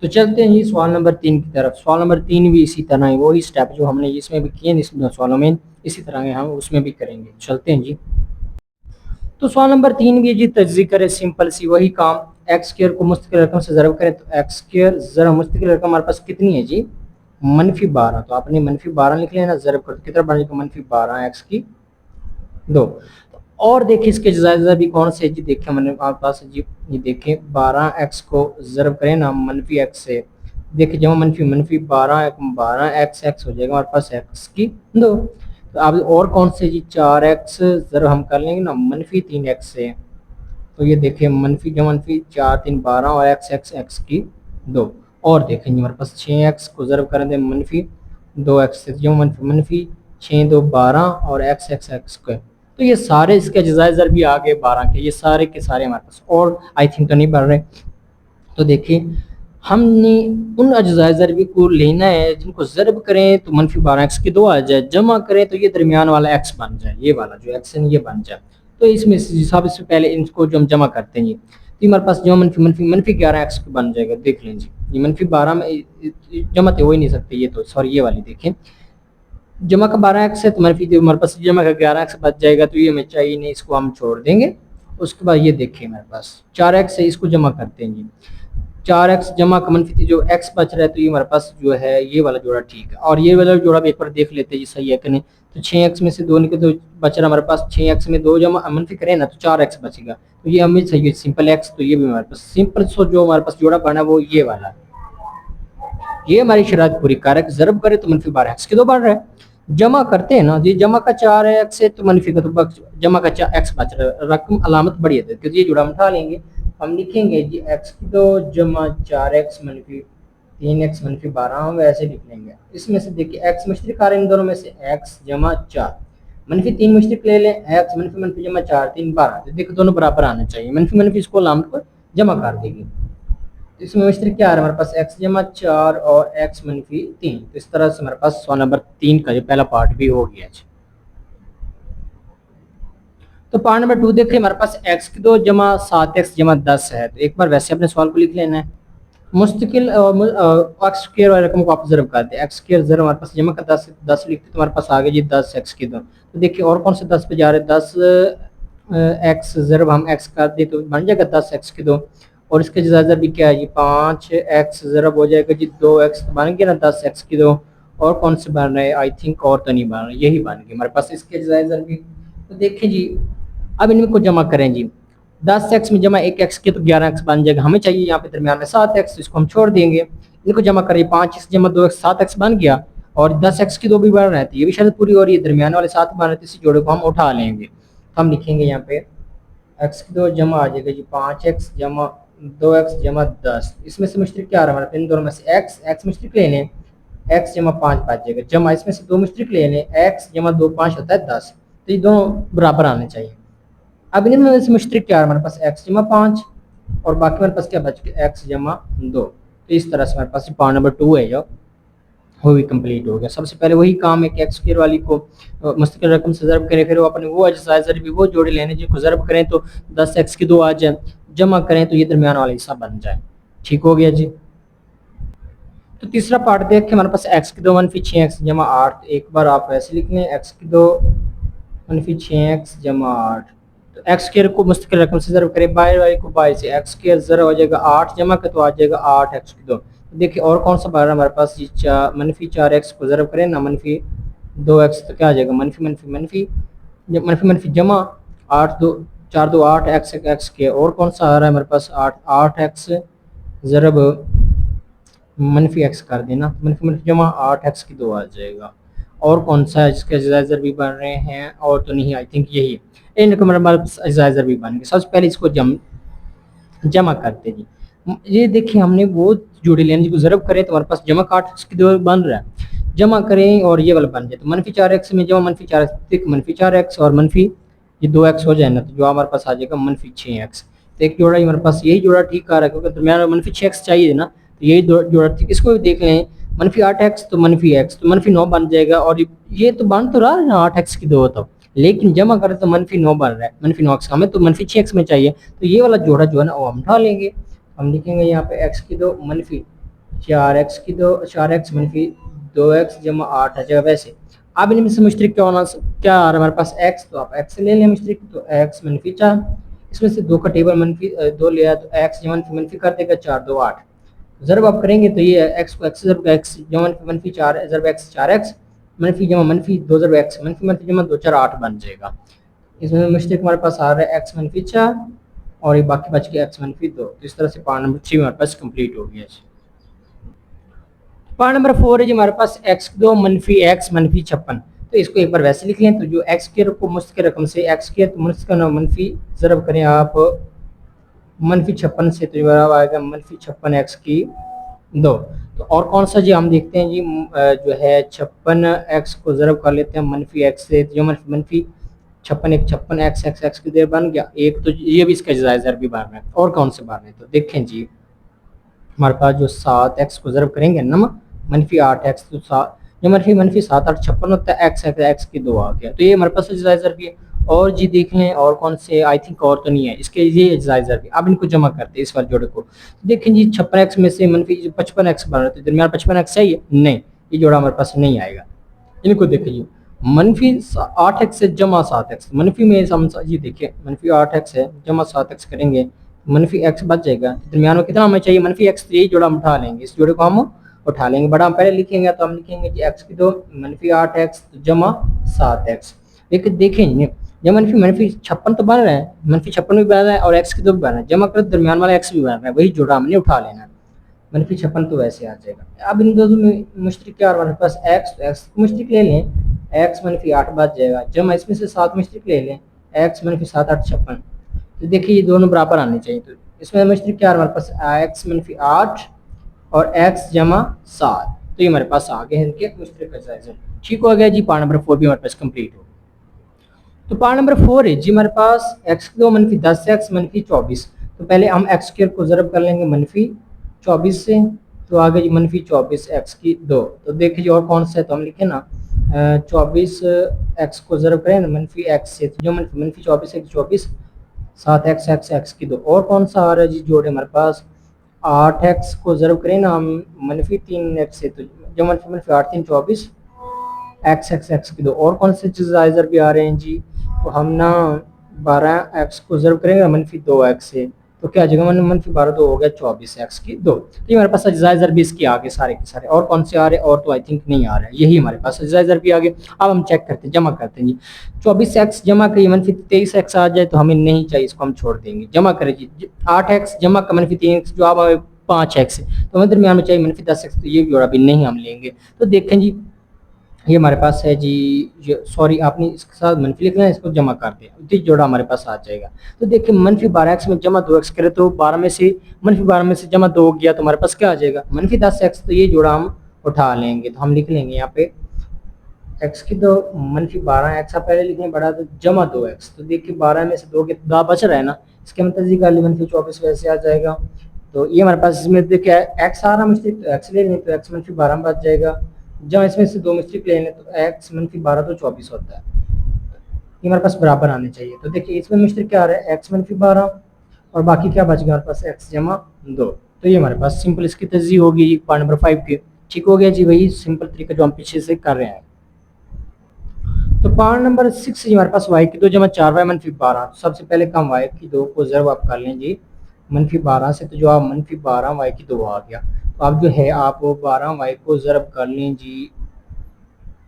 तो चलते हैं जी सवाल नंबर 3 की तरफ। सवाल नंबर 3 भी इसी तरह है, वही स्टेप जो हमने इसमें भी किए, इस सवालों में इसी तरह के हम उसमें भी करेंगे। चलते हैं जी। तो सवाल नंबर 3 भी जी तज्ज़ी करें, सिंपल सी वही काम। एक्स स्क्वायर को मुस्तकिल रकम से ज़रब करें, तो एक्स स्क्वायर ज़रा मुस्तकिल रकम हमारे पास कितनी है जी, -12। तो आपने -12 लिख लेना, ज़रब कर कितना बन जाएगा, -12 एक्स की दो। और देखिए इसके जायज़ा भी कौन से जी, देखिए मैंने आपके पास जी, ये देखिए 12 एक्स को ज़रब करें ना मनफी एक्स से, देखिए जमा मनफी मनफी 12 एक्स एक्स हो जाएगा हमारे पास एक्स की दो। तो अब और कौन से जी, 4 एक्स ज़रा हम कर लेंगे ना मनफी 3 एक्स से। तो ये देखिए मनफी जमा मनफी 4 3 12 और एक्स एक्स एक्स की दो। और देखेंगे हमारे पास 6 एक्स को ज़रब करें दें मनफी 2 एक्स से, जमा मनफी मनफी 6 2 12 और एक्स एक्स एक्स के। तो ये सारे इसके अजाइज़र भी आ गए 12 के, ये सारे के सारे हमारे पास, और आई थिंक तो नहीं बढ़ रहे। तो देखिए हमने उन अजाइज़र भी को लेना है जिनको ज़रब करें तो -12 एक्स की दो आ जाए, जमा करें तो ये दरमियान वाला एक्स बन जाए, ये वाला जो एक्स है ये बन जाए। तो इसमें सबसे पहले इनको जो हम जमा करते हैं, तो हमारे पास जो मनफी मनफी मनफी 11 एक्स बन जाएगा। देख लें जी, ये -12 में जमा तो हो ही नहीं सकते, ये तो सॉरी ये वाली देखें, जमा का 12 एक्स है तो हमारे पास जमा का 11 एक्स बच जाएगा, तो ये हमें चाहिए नहीं, इसको हम छोड़ देंगे। उसके बाद ये देखिए हमारे पास 4 एक्स है, इसको जमा करते हैं जी, 4 एक्स जमा का मनफी जो एक्स बच रहा है, तो ये हमारे पास जो है ये वाला जोड़ा ठीक है। और ये वाला जोड़ा भी एक बार देख लेते हैं जी सही है कि नहीं। तो 6 एक्स में से 2 निकले तो बच रहा हमारे पास 6 एक्स में 2 जमा मनफी करें ना तो 4 एक्स बचेगा, तो ये हमें सही है सिंपल एक्स। तो ये भी हमारे पास सिंपल सो जो हमारे पास जोड़ा बना वो ये वाला है, ये हमारी शरात पूरी कारक ज़रब करे तो -12 एक्स के दो बढ़ रहा है। जमा करते हैं ना जी, जमा का 4 एक्स है तो मनफी का तो जमा का 4 एक्स बच रहा है, रकम अलामत बढ़ी है, क्योंकि ये जुड़ा हम उठा लेंगे। हम लिखेंगे जी एक्स की दो जमा 4 एक्स मनफी 3 एक्स मनफी 12, हम वैसे लिख लेंगे। इसमें से देखिए एक्स मुश्तरक आ रहे हैं इन दोनों में से, एक्स जमा 4 मनफी 3 मुश्तरक ले लें, एक्स मनफी मनफी जमा 4 3 12, तो देखो दोनों बराबर आना चाहिए, मनफी मनफी इसको अलामत पर जमा कर देंगे। इसमें मुश्तरक क्या आ रहा है हमारे पास, एक्स जमा 4 और एक्स मनफी 3। तो इस तरह से हमारे पास सवाल नंबर 3 का जो पहला पार्ट भी हो गया। तो पार्ट नंबर 2 देखिए हमारे पास एक्स की दो जमा 7 एक्स जमा 10 है। तो एक बार वैसे अपने सवाल को लिख लेना है, मुस्तकिल एक्स स्क्वायर वाली रकम को आप ज़रब करते हैं, एक्स स्क्वायर ज़रब हमारे पास जमा का 10 लिखते तो हमारे पास आ गया जी 10 एक्स की दो। तो देखिए और कौन से 10 पे जा रहे हैं, 10 एक्स ज़रब हम एक्स कर दे तो बन जाएगा 10 एक्स की दो। और इसके जायज़ा भी क्या है जी, 5 एक्स ज़रब हो जाएगा जी 2 एक्स, बन गया ना 10 एक्स की दो। और कौन से बन रहे हैं, आई थिंक और तो नहीं बन रहे, यही बन गए हमारे पास इसके जायज़ा भी। तो देखिए जी अब इनको जमा करें जी, 10 एक्स में जमा 1 एक्स के तो 11 एक्स बन जाएगा, हमें चाहिए यहाँ पे दरमियान में 7 एक्स, इसको हम छोड़ देंगे। इनको जमा करें, 5 एक्स जमा 2 एक्स 7 एक्स बन गया, और 10 एक्स की दो भी बन रहे थे, ये भी शायद पूरी हो रही है, दरमियान वाले 7 बन रहे थे, इसी जोड़े को हम उठा लेंगे। हम लिखेंगे यहाँ पे एक्स की दो जमा आ जाएगा जी 5 एक्स जमा 2 एक्स जमा 10। इसमें से मुश्तरक क्या आ रहा है हमारे, इन दोनों में से एक्स एक्स मुश्तरक ले लें, एक्स जमा 5 बच जाएगा, जमा इसमें से 2 मुश्तरक ले लें, एक्स जमा 2 5 होता है 10। तो ये दोनों बराबर आने चाहिए। अब इनमें से मुश्तरक क्या है हमारे पास, एक्स जमा 5 और बाकी हमारे पास क्या बच गया, एक्स जमा 2। तो इस तरह से हमारे पास पार्ट नंबर 2 है जो वो भी कंप्लीट हो गया। सबसे पहले वही काम है कि एक्स स्क्वायर वाली को मुस्तकिल रकम से ज़रब करें, फिर वो अपने वो अजाइज़र भी वो जोड़े लेने जिनको ज़रब करें तो 10 एक्स की दो आ जाए, जमा करें तो ये दरमियान वाला हिस्सा बन जाए। ठीक हो गया जी। तो तीसरा पार्ट देख के हमारे पास एक्स की दो मनफी 6 एक्स जमा 8, एक बार आप ऐसे लिख लें, एक्स की दो मनफी 6 एक्स जमा 8। तो एक्स स्क्वायर को मुस्तकिल रकम से ज़रब करें, बाई वाई को बाई से, एक्स स्क्वायर ज़रब हो जाएगा 8 जमा का तो आ जाएगा 8 एक्स की दो। देखिए और कौन सा बार हमारे पास, मनफी 4 एक्स को ज़रब करें ना मनफी 2 एक्स, तो क्या आ जाएगा मनफी मनफी मनफी मनफी मनफी जमा 8 2 4 2 8 एक्स एक्स के। और कौन सा आ रहा है हमारे पास, 8 8 एक्स ज़रब मनफी एक्स कर देना, मनफी मनफी जमा 8x की 2 आ जाएगा। और कौन सा इसके एग्जाइजर भी बन रहे हैं, और तो नहीं, आई थिंक यही इनका हमारे पास एग्जाइजर भी बन गए। सबसे पहले इसको जमा करते जी। ये देखिए हमने वो जोड़ी लेने को ज़रब करें तो हमारे पास जमा का 8x की 2 बन रहा है, जमा करें और ये वाला बन जाए तो मनफी 4x में जमा मनफी 4x मनफी 4x और मनफी ये 2x हो जाए ना, तो जो हमारे पास आ जाएगा मनफी 6x। तो एक जोड़ा हमारे पास यही जोड़ा ठीक आ रहा है, क्योंकि दरमियान में मनफी 6x चाहिए ना, तो यही जोड़ा ठीक। इसको भी देख लें, मनफी 8x तो मनफी x तो मनफी 9 बन जाएगा, और ये तो बन तो रहा है ना 8x की 2, तो लेकिन जमा करें तो मनफी 9 बन रहा है, मनफी 9x हमें तो मनफी 6x में चाहिए, तो ये वाला जोड़ा जो है ना वो हम उठा लेंगे। हम लिखेंगे यहाँ पे x की 2 मनफी 4x की 2 4x मनफी 2x जमा 8 आ जाएगा। वैसे अब इनमें से मुश्तरिक क्या होना, क्या आ रहा है हमारे पास x, तो आप x ले लें मुश्तरिक, तो x मनफी 4, इसमें से 2 का टेबल मनफी 2 लिया तो x जमा मनफी कर देगा 4 2 8, ज़रब आप करेंगे तो ये x को x ज़रब x जमा मनफी 4 ज़रब x 4x मनफी जमा मनफी 2 ज़रब x मनफी मनफी जमा 2 4 8 बन जाएगा। इसमें मुश्तरिक हमारे पास आ रहा है x मनफी 4 और ये बाकी बच गया x मनफी 2। तो इस तरह से पार्ट नंबर 3 हमारे पास कंप्लीट हो गया। पार्ट नंबर 4 है जी हमारे पास x2 मनफी x मनफी 56। तो इसको एक बार वैसे लिख लें, तो जो x के को मुस्तकिल रकम से x के तो मुस्तकिल मनफी ज़रब करें आप मनफी 56 से, तो आएगा मनफी 56x की 2। तो और कौन सा जी हम देखते हैं जी, जो है 56x को ज़रब कर लेते हैं मनफी x से, तो जो मनफी 56 x की देर बन गया एक, तो ये भी इसका जायज़र भी बन रहा है। और कौन से बन रहे हैं, तो देखें जी हमारे पास जो 7x को ज़रब करेंगे ना मनफी 8x, तो जो मनफी मनफी 7 8 56 होता है, x की 2 आ गया, तो ये हमारे पास जायज़र भी है। और जी देख लें और कौन से, आई थिंक और तो नहीं है इसके, ये जायज़र भी। अब इनको जमा करते हैं इस वाले जोड़े को, देखें जी 56x में से मनफी 55x बन रहा है, तो दरमियान 55x चाहिए नहीं, ये जोड़ा हमारे पास नहीं आएगा। इनको देखिए मनफी 8x से जमा 7x, मनफी में हम ये देखिए मनफी 8x है जमा 7x करेंगे मनफी x बच जाएगा, दरमियान में कितना हमें चाहिए मनफी x, तो यही जोड़ा हम उठा लेंगे, इस जोड़े को हम उठा लेंगे। बड़ा हम पहले लिखेंगे तो हम लिखेंगे जी x की 2 मनफी 8x जमा 7x। लेकिन देखें जब मनफी मनफी 56 तो बन रहा है, मनफी 56 भी बन रहा है और x की 2 भी बन रहा है, जमा कर दरमियान वाला x भी बन रहा है, वही जोड़ा हमने उठा लेना है। मनफी 56 तो वैसे आ जाएगा। अब इन दोनों में मुश्तरिक क्या हमारे पास x, तो x मुश्तरिक ले लें, x मनफी 8 बच जाएगा, जमा इसमें से 7 मुश्तरिक ले लें, x मनफी 7 8 56। तो देखिए ये दोनों बराबर आने चाहिए, तो इसमें मुश्तरिक क्या हमारे पास x मनफी 8 और x जमा 7, तो ये हमारे पास आ गए हैं इनके मुश्तरिक जायज़े। ठीक हो गया जी, पार्ट नंबर 4 भी हमारे पास कंप्लीट हो। तो पार्ट नंबर 4 है जी हमारे पास x2 मनफी 10x मनफी 24। तो पहले हम x2 को ज़रब कर लेंगे मनफी 24 से, तो आगे जी मनफी 24 x की 2। तो देखिए और कौन सा है, तो हम लिखे ना 24 x को ज़रब करें ना मनफी x से, तो जो मनफी 24 1 24 7 x की 2। और कौन सा आ रहा है जी जोड़े हमारे पास 8x को ज़रब करें ना हम मनफी 3x से, तो जो मनफी 8 3 24 x की 2। और कौन से जायज़र भी आ रहे हैं जी, तो हम ना 12x को ज़रब करेंगे मनफी 2x से, तो क्या जगह मनफी 12 2 हो गया 24x की 2। तो ये हमारे पास जायज़र भी इसके आगे सारे के सारे। और कौन से आ रहे हैं, और तो आई थिंक नहीं आ रहा है, यही हमारे पास जायज़र भी आगे। अब हम चेक करते हैं, जमा करते हैं जी 24x जमा करिए मनफी 23x आ जाए तो हमें नहीं चाहिए, इसको हम छोड़ देंगे। जमा करें जी 8x जमा का मनफी 3x, जो अब हमें 5x है, तो हमें दरमियान में चाहिए मनफी 10x, तो ये जोड़ा भी नहीं हम लेंगे। तो देखें जी ये हमारे पास है जी, सॉरी आपने इसके साथ मनफी लिखना है, इसको जमा कर दिया, तो जोड़ा हमारे पास आ जाएगा। तो देखिए मनफी 12x में जमा 2x करें तो 12 में से मनफी 12 में से जमा 2 गया, तो हमारे पास क्या आ जाएगा मनफी 10x, तो ये जोड़ा हम उठा लेंगे। तो हम लिख लेंगे यहाँ पे x की 2 मनफी 12x आप पहले लिखें बड़ा, तो जमा 2x। तो देखिए 12 में से 2 के 2 बच रहा है ना, इसके मतलब मनफी 24 वैसे आ जाएगा। तो ये हमारे पास इसमें देखिए x आ रहा मुश्किल, तो x ले लें तो x मनफी 12 बच जाएगा, जब इसमें से 2 मिस्टेक ले लें तो x मनफी 12 तो 24 होता है, ये हमारे पास बराबर आने चाहिए। तो देखिए इसमें मिस्टेक क्या आ रहा है x मनफी 12 और बाकी क्या बच गया हमारे पास x जमा 2। तो ये हमारे पास सिंपल इसकी तजी होगी पार्ट नंबर 5 की। ठीक हो गया जी, वही सिंपल तरीका जो हम पीछे से कर रहे हैं। तो पार्ट नंबर 6 हमारे पास y की 2 जमा 4y मनफी 12। सबसे पहले हम y की 2 को ज़रब आप कर लें जी मनफी 12 से, तो जो आप मनफी 12 y की 2 आ गया। तो आप जो है आप 12 y को ज़रब कर लें जी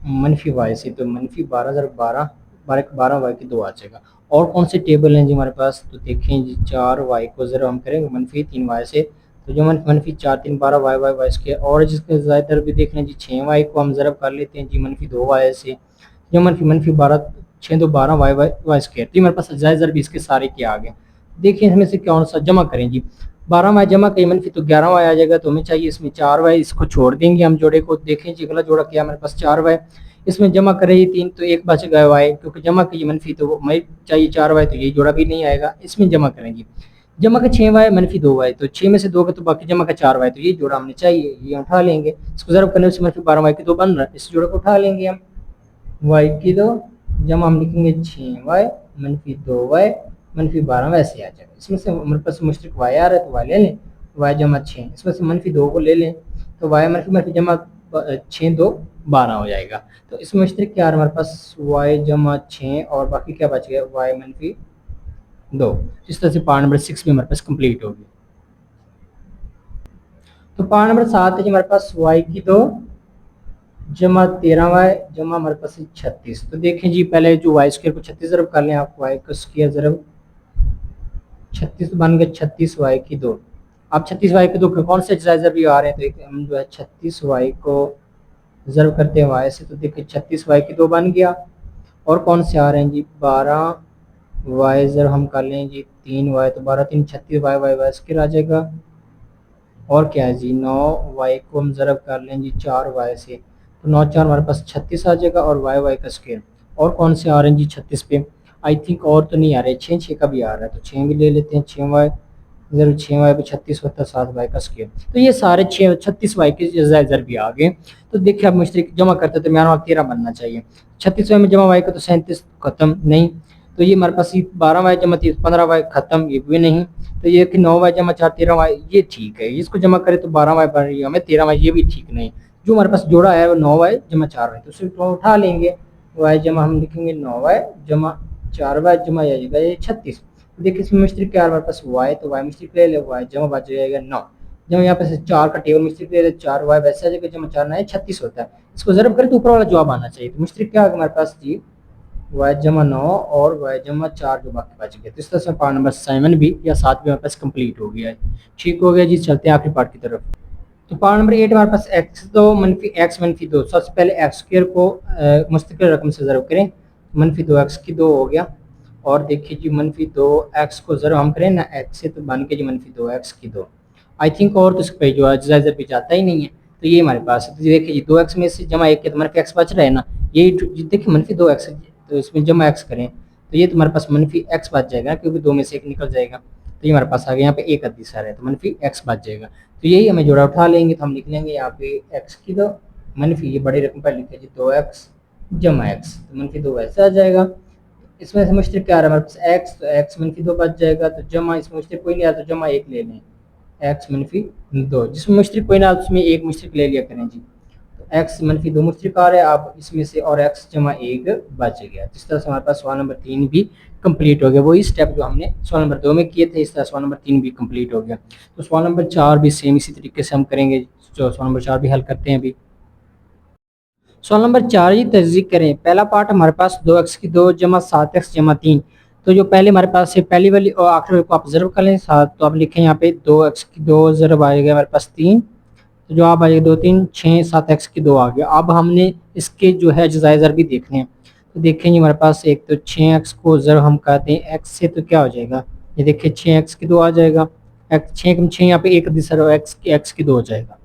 मनफी y से, तो मनफी 12 ज़रब 12 12 y की 2 आ जाएगा। और कौन से टेबल हैं जी हमारे पास, तो देखें जी 4y को ज़रब हम करेंगे मनफी 3y से, तो जो मनफी 4 3 12 वाई वाई वाई स्क्वायर, और जिसके ज़्यादातर भी देख लें जी 6 वाई को हम ज़रब कर लेते हैं जी मनफी 2 वाई से, जो मनफी मनफी 12 6 2 12 वाई वाई वाई स्क्वायर। तो हमारे पास जायज़ ज़रब इसके सारे के आ गए। देखिए इसमें से कौन सा जमा करें जी, 12 वाई जमा करिए मनफी तो 11 वाई आ जाएगा, तो हमें चाहिए इसमें 4 वाई, इसको छोड़ देंगे हम जोड़े को। देखें जी अगला जोड़ा क्या हमारे पास 4 वाई, इसमें जमा करें ये 3 तो एक बच गया वाई, क्योंकि जमा करिए मनफी तो हमें चाहिए 4 वाई, तो ये जोड़ा भी नहीं आएगा। इसमें जमा करेंगे, जमा का 6 वाई मनफी 2 वाई, तो 6 में से 2 का तो बाकी जमा का 4 वाई, तो ये जोड़ा हमने चाहिए, ये उठा लेंगे। इसको ज़रब करने से मनफी 12 वाई की 2 बन रहा है, इस जोड़े को उठा लेंगे हम। वाई की 2 जमा हम लिखेंगे 6 वाई मनफी 2 वाई मनफी 12 वैसे आ जाएगा। इसमें से हमारे पास मुश्तरक वाई आ रहा है तो वाई ले लें, वाई जमा 6, इसमें से मनफी 2 को ले लें तो वाई मनफी मनफी जमा 6 2 12 हो जाएगा। तो इसमें मुश्तरक क्या आ रहा है हमारे पास, वाई जमा 6 और बाकी क्या बच गया वाई मनफी 2। इस तरह से पार्ट नंबर 6 भी हमारे पास कंप्लीट होगी। तो पार्ट नंबर 7 है हमारे पास वाई की 2 जमा 13 वाई जमा हमारे पास 36। तो देखें जी पहले जो वाई स्क्वायर को 36 ज़रब कर लें आप, वाई को स्क्वायर ज़रब 36 तो बन गए 36 वाई की 2। अब 36 वाई की 2 कौन से ज़रब भी आ रहे हैं, तो हम जो है 36 वाई को ज़रब करते हैं वाई से, तो देखिए 36 वाई की 2 बन गया। और कौन से आ रहे हैं जी 12 वाई ज़रब हम कर लें जी 3 वाई, तो 12 3 36 वाई वाई वाई स्क्वायर आ जाएगा। और क्या है जी 9 वाई को हम ज़रब कर लें जी 4 वाई से, तो 9 4 हमारे पास 36 आ जाएगा, और वाई वाई का स्क्वायर। और कौन से आ रहे हैं जी 36 पे, आई थिंक और तो नहीं आ रहे, 6 6 का भी आ रहा है, तो 6 भी ले लेते हैं। 6 वाई ज़रूर 6 वाई पे 36 होता है 7 वाई का स्क्वायर। तो ये सारे 36 वाई के ज़र भी आ गए। तो देखिए आप मुश्तरक जमा करते तो मेरा 13 बनना चाहिए, 36 वाई में जमा वाई का तो 37 खत्म नहीं, तो ये हमारे पास 12 वाई जमा 15 वाई खत्म, ये भी नहीं। तो ये कि 9 वाई जमा 4 13 वाई ये ठीक है, इसको जमा करें तो 12 वाई बन रही है हमें, 13 वाई ये भी ठीक नहीं। जो हमारे पास जोड़ा है वो 9 वाई जमा 4 वाई, तो उसे तो उठा लेंगे। वाई जमा हम लिखेंगे 9 वाई जमा 4 वाई जमा जाएगा ये 36। देखिए इसमें मुश्तरक क्या है हमारे पास वाई, तो वाई मुश्तरक ले ले, वाई जमा बच जाएगा 9, जब यहाँ पे 4 का टेबल मुश्तरक ले ले 4 वाई वैसे आ जाएगा, जमा 4 9 36 होता है। इसको ज़रब करें तो ऊपर वाला जवाब आना चाहिए। तो मुश्तरक क्या होगा हमारे पास जी वाई जमा 9 और वाई जमा 4 जो बाकी बच गए। तो इस तरह से पार्ट नंबर 7 भी या 7 भी हमारे पास कंप्लीट हो गया है। ठीक हो गया जी, चलते हैं आखिरी पार्ट की तरफ। तो पार्ट नंबर 8 हमारे पास एक्स 2 मनफी एक्स मनफी 2। सबसे पहले एक्स स्क्वायर को मुस्तकिल रकम से ज़रब करें, मनफी 2 एक्स की 2 हो गया। और देखिए जी मनफी 2 एक्स को ज़रब हम करें ना एक्स से, तो बन के जी मनफी 2 एक्स की 2। आई थिंक और तो इस पर जो है ज़र भी जाता ही नहीं है, तो ये हमारे पास है। तो देखिए जी 2 एक्स में से जमा 1 के तो मनफी एक्स बच रहा है ना, ये देखिए मनफी 2 एक्स, तो इसमें जमा एक्स करें तो ये तुम्हारे पास मनफी एक्स बच जाएगा, क्योंकि 2 में से 1 निकल जाएगा। तो ये हमारे पास आ गया, यहाँ पे एक अद्दी सारा है तो मनफी एक्स बच जाएगा। तो यही हमें जोड़ा उठा लेंगे, तो हम लिख लेंगे यहाँ पे एक्स की 2 मनफी ये बड़ी रकम पर लिखे जी 2 एक्स जमा एक्स, तो मनफी 2 वैसे आ जाएगा। इसमें से मुश्तरक क्या आ रहा है हमारे पास एक्स, तो एक्स मनफी 2 बच जाएगा। तो जमा इसमें मुश्तरक कोई नहीं आ रहा, तो जमा 1 ले लें एक्स मनफी 2, जिसमें मुश्तरक कोई ना उसमें एक मुश्तरक ले लिया करें जी। तो एक्स मनफी 2 मुश्तरक आ रहा है, आप इसमें से और एक्स जमा 1 बच गया। इस तरह से हमारे पास सवाल नंबर 3 भी कंप्लीट हो गया। वही स्टेप जो हमने सवाल नंबर 2 में किए थे, इस तरह सवाल नंबर 3 भी कंप्लीट हो गया। तो सवाल नंबर 4 भी सेम इसी तरीके से हम करेंगे। जो सवाल नंबर 4 भी हल करते हैं अभी। सवाल नंबर 4 ही तस्दीक करें। पहला पार्ट हमारे पास 2 एक्स की 2 जमा 7 एक्स जमा 3। तो जो पहले हमारे पास है पहली वाली और आखिरी को आप ज़रब कर लें 7, तो आप लिखें यहाँ पे 2 एक्स की 2 ज़रब आएगा हमारे पास 3, तो जो आप आएगा 2 3 6 7 एक्स की 2 आ गया। अब हमने इसके जो है अज्जाए ज़र भी देखने हैं। तो देखेंगे हमारे पास एक तो 6 एक्स को ज़रब हम कहते हैं एक्स से, तो क्या हो जाएगा ये देखिए 6 एक्स की 2 आ जाएगा। एक्स 6 6 यहाँ पे एक दूसरा एक्स की 2 हो जाएगा।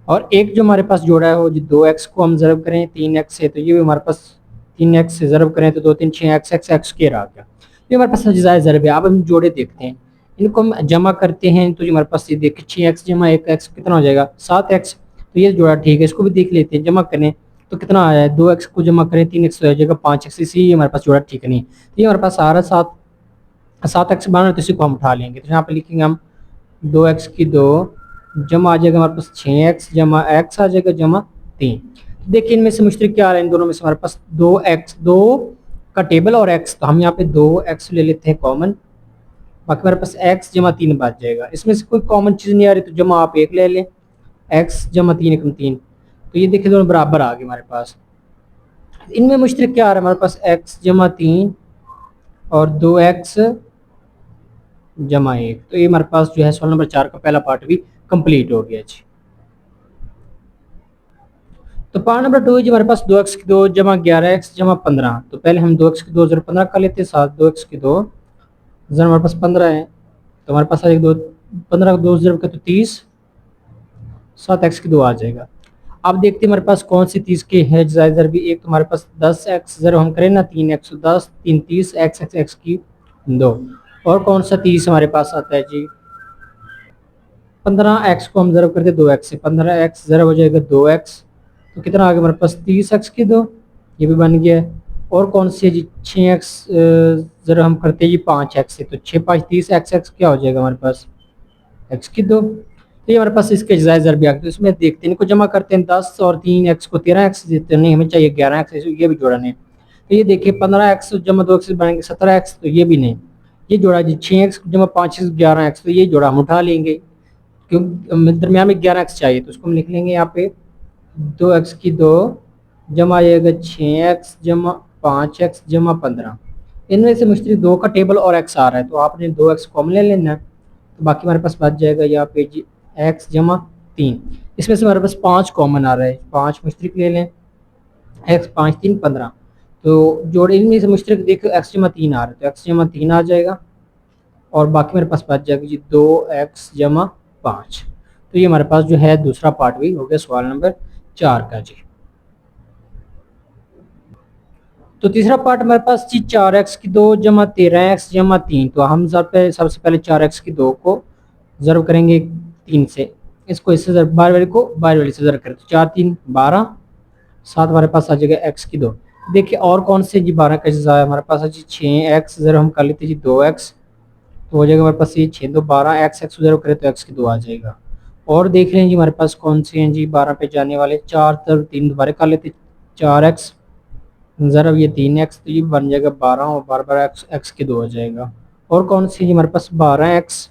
और एक जो हमारे पास जोड़ा है वो जो 2 एक्स को हम ज़रब करें 3 एक्स से, तो ये भी हमारे पास 3 एक्स से ज़रब करें तो 2 3 6 एक्स एक्स एक्स स्क्वायर आ गया। ये हमारे पास अज्जाए ज़रब है। अब हम जोड़े देखते हैं, इनको हम जमा करते हैं तो जो हमारे पास ये देखिए 6 एक्स जमा 1 एक्स कितना हो जाएगा 7 एक्स। तो ये जोड़ा ठीक है, इसको भी देख लेते हैं। जमा करें तो कितना आया है 2 एक्स को जमा करें 3 एक्स हो जाएगा 5 एक्स, इसी हमारे पास जोड़ा ठीक नहीं। तो ये हमारे पास आ रहा है 7 एक्स बना, तो इसी को हम उठा लेंगे। तो यहाँ पर लिखेंगे हम 2 एक्स की 2 जमा आ जाएगा हमारे पास 6 एक्स जमा एक्स आ जाएगा जमा 3। देखिए इनमें से मुश्तरक क्या आ रहा है इन दोनों में से, हमारे पास 2 एक्स 2 का टेबल और एक्स, तो हम यहाँ पे 2 एक्स ले लेते हैं कॉमन, बाकी हमारे पास एक्स जमा 3 बच जाएगा। इसमें से कोई कॉमन चीज़ नहीं आ रही, तो जमा आप 1 ले लें, एक्स जमा 3 एकम 3, तो ये देखिए दोनों बराबर आ गए हमारे पास। इनमें मुश्तरक क्या आ रहा है हमारे पास एक्स जमा 3 और 2 एक्स जमा 1। तो ये हमारे पास जो है सवाल नंबर 4 का पहला पार्ट भी कंप्लीट हो गया जी। तो पार्ट नंबर 2 जी हमारे पास 2x की 2 जमा 11x जमा 15। तो पहले हम 2x की 2 0 15 कर लेते हैं, साथ 2x की 2 जरा हमारे पास 15 है, तो हमारे पास एक 2 15 को 2 0 का तो 30, 7x की 2 आ जाएगा। अब देखते हैं हमारे पास कौन सी 30 की है जायज़र भी। एक तो हमारे पास 10x जरा हम करें ना, 3x 10 3 30 x x x की 2। और कौन सा 30 हमारे पास आता है जी, 15x को हम जरा करते 2x से, 15x जरा हो जाएगा 2x, तो कितना आ गया हमारे पास 30x की 2, ये भी बन गया है। और कौन सी है जी 6x, जरा हम करते हैं जी 5x से, तो 6 5 30 x x क्या हो जाएगा हमारे पास x की 2। तो ये हमारे पास इसके जायज़ अरबी आ गए। तो इसमें देखते हैं, इनको जमा करते हैं, 10 और 3x को 13x देते हैं, नहीं हमें चाहिए 11x, ये भी जोड़ा नहीं। तो ये देखिए 15x जमा 2x बनेंगे 17x, तो ये भी नहीं, ये जोड़ा जी 6x जमा 5x 11x, तो ये जोड़ा हम उठा लेंगे, क्योंकि दरमियान में 11x चाहिए, तो उसको हम लिख लेंगे यहाँ पे 2x की 2 जमा आएगा 6x जमा 5x जमा 15। इनमें से मुश्तरक 2 का टेबल और x आ रहा है, तो आपने 2x कॉमन ले लेना है, तो बाकी हमारे पास बच जाएगा यहाँ पे जी x जमा 3। इसमें से हमारे पास 5 कॉमन आ रहा है, 5 मुश्तरक ले लें, x 5 3 15, तो जोड़े इनमें से मुश्तरक देखो x जमा 3 आ रहा है, तो x जमा 3 आ जाएगा, और बाकी मेरे पास बच जाएगा जी 2x जमा 5। तो ये हमारे पास जो है दूसरा पार्ट भी हो गया सवाल नंबर 4 का जी। तो तीसरा पार्ट हमारे पास जी 4x की 2 जमा 13x जमा 3। तो हम सबसे पहले 4x की 2 को ज़र्ब करेंगे 3 से, इसको इससे ज़र्ब, बाहर वाले को बाहर वाले से ज़र्ब करें, तो 4 3 12, 7 हमारे पास आ जाएगा x की 2। देखिए और कौन से जी 12 का जजा है हमारे पास है जी 6x, ज़रा हम कर लेते हैं जी 2x, तो हो जाएगा हमारे पास ये 6 2 12, x x ज़रा करें तो x की 2 आ जाएगा। और देख रहे हैं जी हमारे पास कौन से हैं जी 12 पे जाने वाले, 4 तब 3 दोबारा कर लेते 4x, ज़रा ये 3x, तो ये बन जाएगा 12, और 12 12 x की 2 हो जाएगा। और कौन सी जी हमारे पास 12x,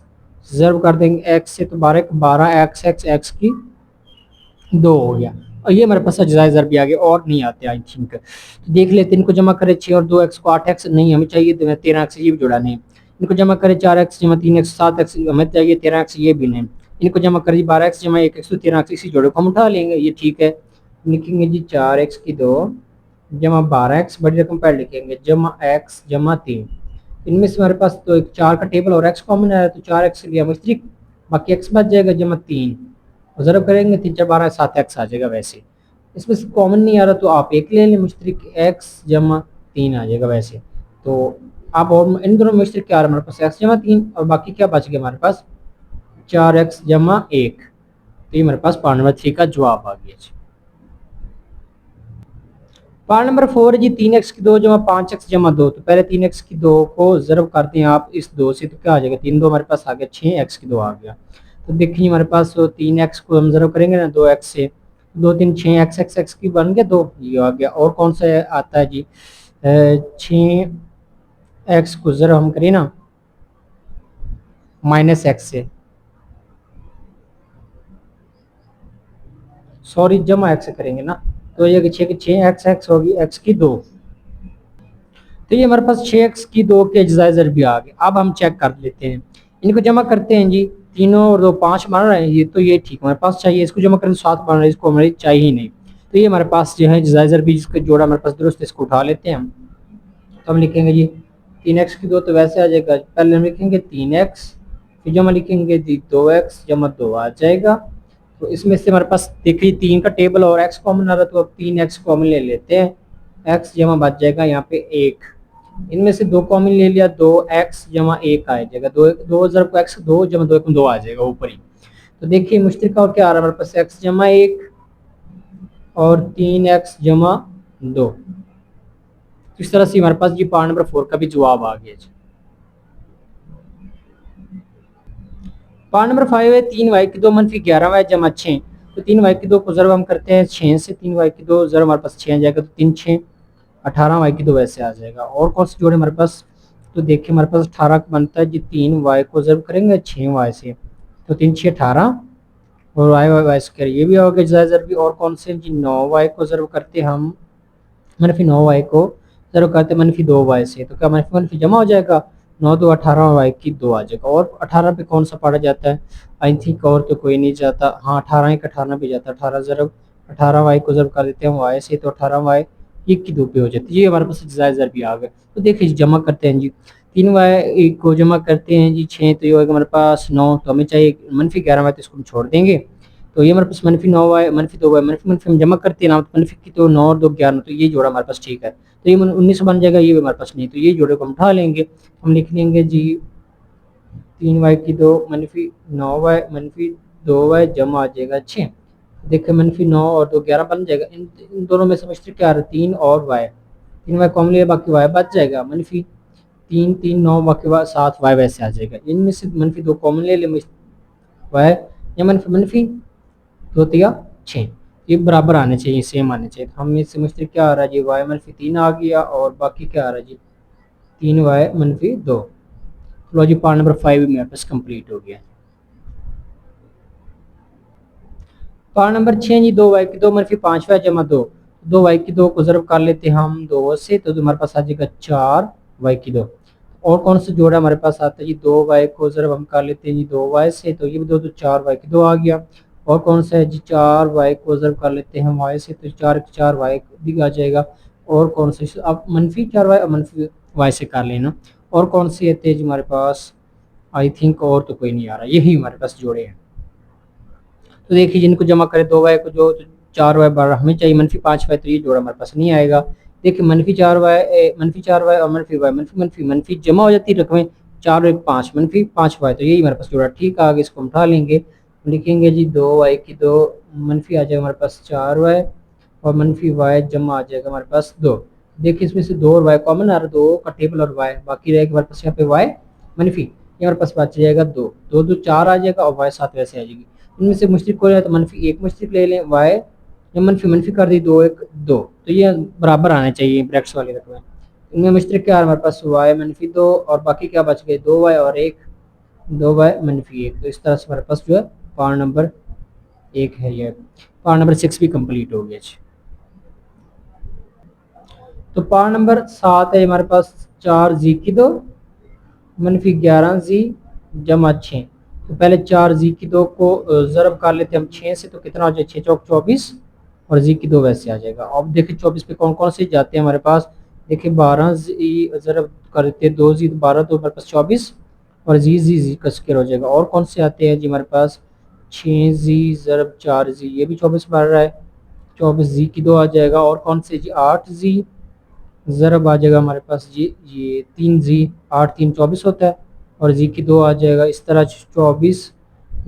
ज़र्ब कर देंगे x से, तो 12 x x x की 2 हो गया। और ये हमारे पास अज्जाए ज़र्ब भी आ गया, और नहीं आते आई थिंक, तो देख लेते हैं, इनको जमा करें 6 और 2x को 8x, नहीं हमें चाहिए 13x, ये भी जुड़ा नहीं। इनको जमा करें 4x जमा 3x 7x, हमें चाहिए 13x, ये भी नहीं। इनको जमा करें 12x जमा 1x, तो 13x, इसी जोड़े को हम उठा लेंगे, ये ठीक है। लिखेंगे जी 4x की 2 जमा 12x, बड़ी रकम पर लिखेंगे, जमा x जमा 3। इनमें से हमारे पास तो एक 4 का टेबल और x कॉमन है, तो 4x लिया मुश्तरक, बाकी x बच जाएगा जमा 3, ज़रब करेंगे 3 4 12 7x आ जाएगा। वैसे इसमें से कॉमन नहीं आ रहा, तो आप एक ले लें मुश्तरक, x जमा 3 आ जाएगा वैसे। तो आप और इन दोनों मुश्तरक क्या आ रहा है हमारे पास, x जमा 3, और बाकी क्या बच गया हमारे पास 4x जमा 1। तो ये हमारे पास पार्ट नंबर 3 का जवाब आ गया। पार्ट नंबर 4 जी 3x की 2 जमा 5x जमा 2। तो पहले 3x की 2 को ज़रब करते हैं आप इस 2 से, तो क्या आ जाएगा 3 2 हमारे पास आ गया 6x की 2 आ गया। तो देखिए हमारे पास 3x को हम ज़रब करेंगे ना 2x से, 2 3 6 x x x की बन गया 2, ये आ गया। और कौन सा आता है जी 6x को ज़रब हम करें ना -x से, सॉरी जमा x से करेंगे ना, तो ये 6 x x होगी x की 2। तो ये हमारे पास 6x की 2 के अज्जाए ज़रबी आ गए। अब हम चेक कर लेते हैं, इनको जमा करते हैं जी, तीनों और 2 5 बन रहे हैं, ये तो ये ठीक हमारे पास चाहिए, इसको जमा करें 7 बन रहा है, इसको हमारे चाहिए ही नहीं। तो ये हमारे पास जो है अज्जाए ज़रबी जिसका जोड़ा हमारे पास दुरुस्त, इसको उठा लेते हैं हम। तो हम लिखेंगे जी 3x की 2, तो वैसे आ जाएगा, पहले हम लिखेंगे 3x, फिर जमा लिखेंगे जी 2x जमा 2 आ जाएगा। तो इसमें से हमारे पास देखिए 3 का टेबल और x कॉमन आ रहा है, तो अब 3x कॉमन ले लेते हैं, x जमा बच जाएगा यहाँ पे 1। इनमें से 2 कॉमन ले लिया, 2x जमा 1 आ जाएगा, 2 ज़रब को x 2 जमा 2 2 आ जाएगा ऊपर ही। तो देखिए मुश्तरक और क्या आ रहा है हमारे पास, x जमा 1 और 3x जमा 2। तो इस तरह से हमारे पास ये पार्ट नंबर 4 का भी जवाब आ गया। पार्ट नंबर 5 है 3y की 2 मनफी 11y जमा 6। तो 3y की 2 को ज़रब हम करते हैं 6 से, 3y की 2 ज़रब हमारे पास 6 आ जाएगा, तो 3 6 18y की 2 वैसे आ जाएगा। और कौन से जोड़े हमारे पास, तो देखिए हमारे पास 18 बनता है जी, 3y को ज़रब करेंगे 6y से, तो 3 6 18, और y स्क्वायर ये भी होगा ज़रब भी। और कौन से जी 9y को ज़रब करते हम, मनफी 9y को ज़रब करते मनफी 2y से, तो क्या मनफी मनफी जमा हो जाएगा, 9 2 18 वाई की 2 आ जाएगा। और 18 पे कौन सा पढ़ा जाता है? आई थिंक और तो कोई नहीं जाता। हाँ 18 एक 18 पे जाता है। 18 ज़रब 18 वाई को ज़रब कर देते हैं वाई से, तो 18 वाई 1 की 2 पे हो जाती है। ये हमारे पास जायज़ ज़रब भी आ गए। तो देखिए जमा करते हैं जी, 3 वाई को जमा करते हैं जी 6, तो ये होगा हमारे पास 9, तो हमें चाहिए -11 वाई, तो इसको हम छोड़ देंगे। तो ये हमारे पास -9 वाई -2 वाई मनफी हम जमा करते हैं ना, तो मनफी की तो 9 और 2 11, तो ये जोड़ा हमारे पास ठीक है। तो ये 19 बन जाएगा, ये भी हमारे पास नहीं, तो ये जोड़े को हम उठा लेंगे। हम लिख लेंगे जी 3 वाई की 2 -9 वाई -2 वाई जमा आ जाएगा 6। देखिए -9 और 2 11 बन जाएगा। इन दोनों में समझते क्या आ रहा है? 3 और वाई, 3 वाई कॉमन लिया, बाकी वाई बच जाएगा। -3 3 9 बाकी 7 वाई वैसे आ जाएगा। इनमें से -2 कॉमन ले ले वाई, या मनफी 2 तिया 6, ये बराबर आने चाहिए, सेम आने चाहिए। तो हम इससे समझते क्या आ रहा है जी, वाई -3 आ गया, और बाकी क्या आ रहा है जी 3 वाई -2। लो जी पार्ट नंबर 5 मेरे पास कंप्लीट हो गया। पार्ट नंबर 6 जी 2 वाई की 2 -5 वाई जमा 2, 2 वाई की 2 को ज़रब कर लेते हैं हम 2 से, तो हमारे पास आ जाएगा 4 वाई की 2। और कौन सा जोड़ा हमारे पास आता है जी, 2 वाई को ज़रब हम कर लेते हैं जी 2 वाई से, तो ये भी 2 तो 4 वाई की 2 आ गया। और कौन सा है जी, 4 वाई को ज़रब कर लेते हैं वाई से, तो 4 वाई भी आ जाएगा। और कौन सा, अब -4 वाई और -वाई से कर लेना। और कौन सी आते हैं जी हमारे पास? आई थिंक और तो कोई नहीं आ रहा, यही हमारे पास जोड़े हैं। तो देखिए जिनको जमा करें 2 वाई को, जो 4 वाई बार हमें चाहिए -5 वाई, तो ये जोड़ा हमारे पास नहीं आएगा। देखिए -4 वाई -4 वाई और -वाई मनफी जमा हो जाती है रकमें 4 और 1 5 -5 वाई, तो यही हमारे पास जोड़ा ठीक आ गया। इसको हम उठा लेंगे, लिखेंगे जी 2 वाई की 2 मनफी आ जाएगा हमारे पास 4 वाई, और मनफी वाई जमा आ जाएगा हमारे पास 2। देखिए इसमें से 2 और वाई कॉमन आ रहा है, 2 का टेबल और वाई बाकी रहेगा हमारे पास यहाँ पे वाई मनफी, ये हमारे पास बच जाएगा 2 2 2 4 आ जाएगा, और वाई 7 वैसे आ जाएगी। इनमें से मुश्तिक हो जाए तो -1 मुश्तिक ले लें वाई, या मनफी कर दी 2 1 2, तो ये बराबर आने चाहिए ब्रैकेट्स वाली रकमें। इनमें मुश्तिक क्या है हमारे पास? वाई -2, और बाकी क्या बच गए? 2 वाई और 1, 2 वाई -1। तो इस तरह से हमारे पास जो है पार्ट नंबर 1 है, ये पार्ट नंबर 6 भी कंप्लीट हो गया। तो पार्ट नंबर 7 है हमारे पास 4 जी की 2 -11 जी जमा 6। तो पहले 4 जी की 2 को ज़रब कर लेते हैं हम 6 से, तो कितना हो जाए 6 चौक 24, और जी की 2 वैसे आ जाएगा। अब देखिए 24 पे कौन कौन से जाते हैं हमारे पास? देखिए 12 जी ज़रब कर देते हैं 2 जी 12, तो हमारे पास 24, और जी का स्क्वायर हो जाएगा। और कौन से आते हैं जी हमारे पास? 6 जी ज़रब 4 जी, ये भी 24 बढ़ रहा है, 24 जी की 2 आ जाएगा। और कौन से जी 8 जी ज़रब आ जाएगा हमारे पास जी, ये 3 जी 8 3 24 होता है, और जी की 2 आ जाएगा। इस तरह 24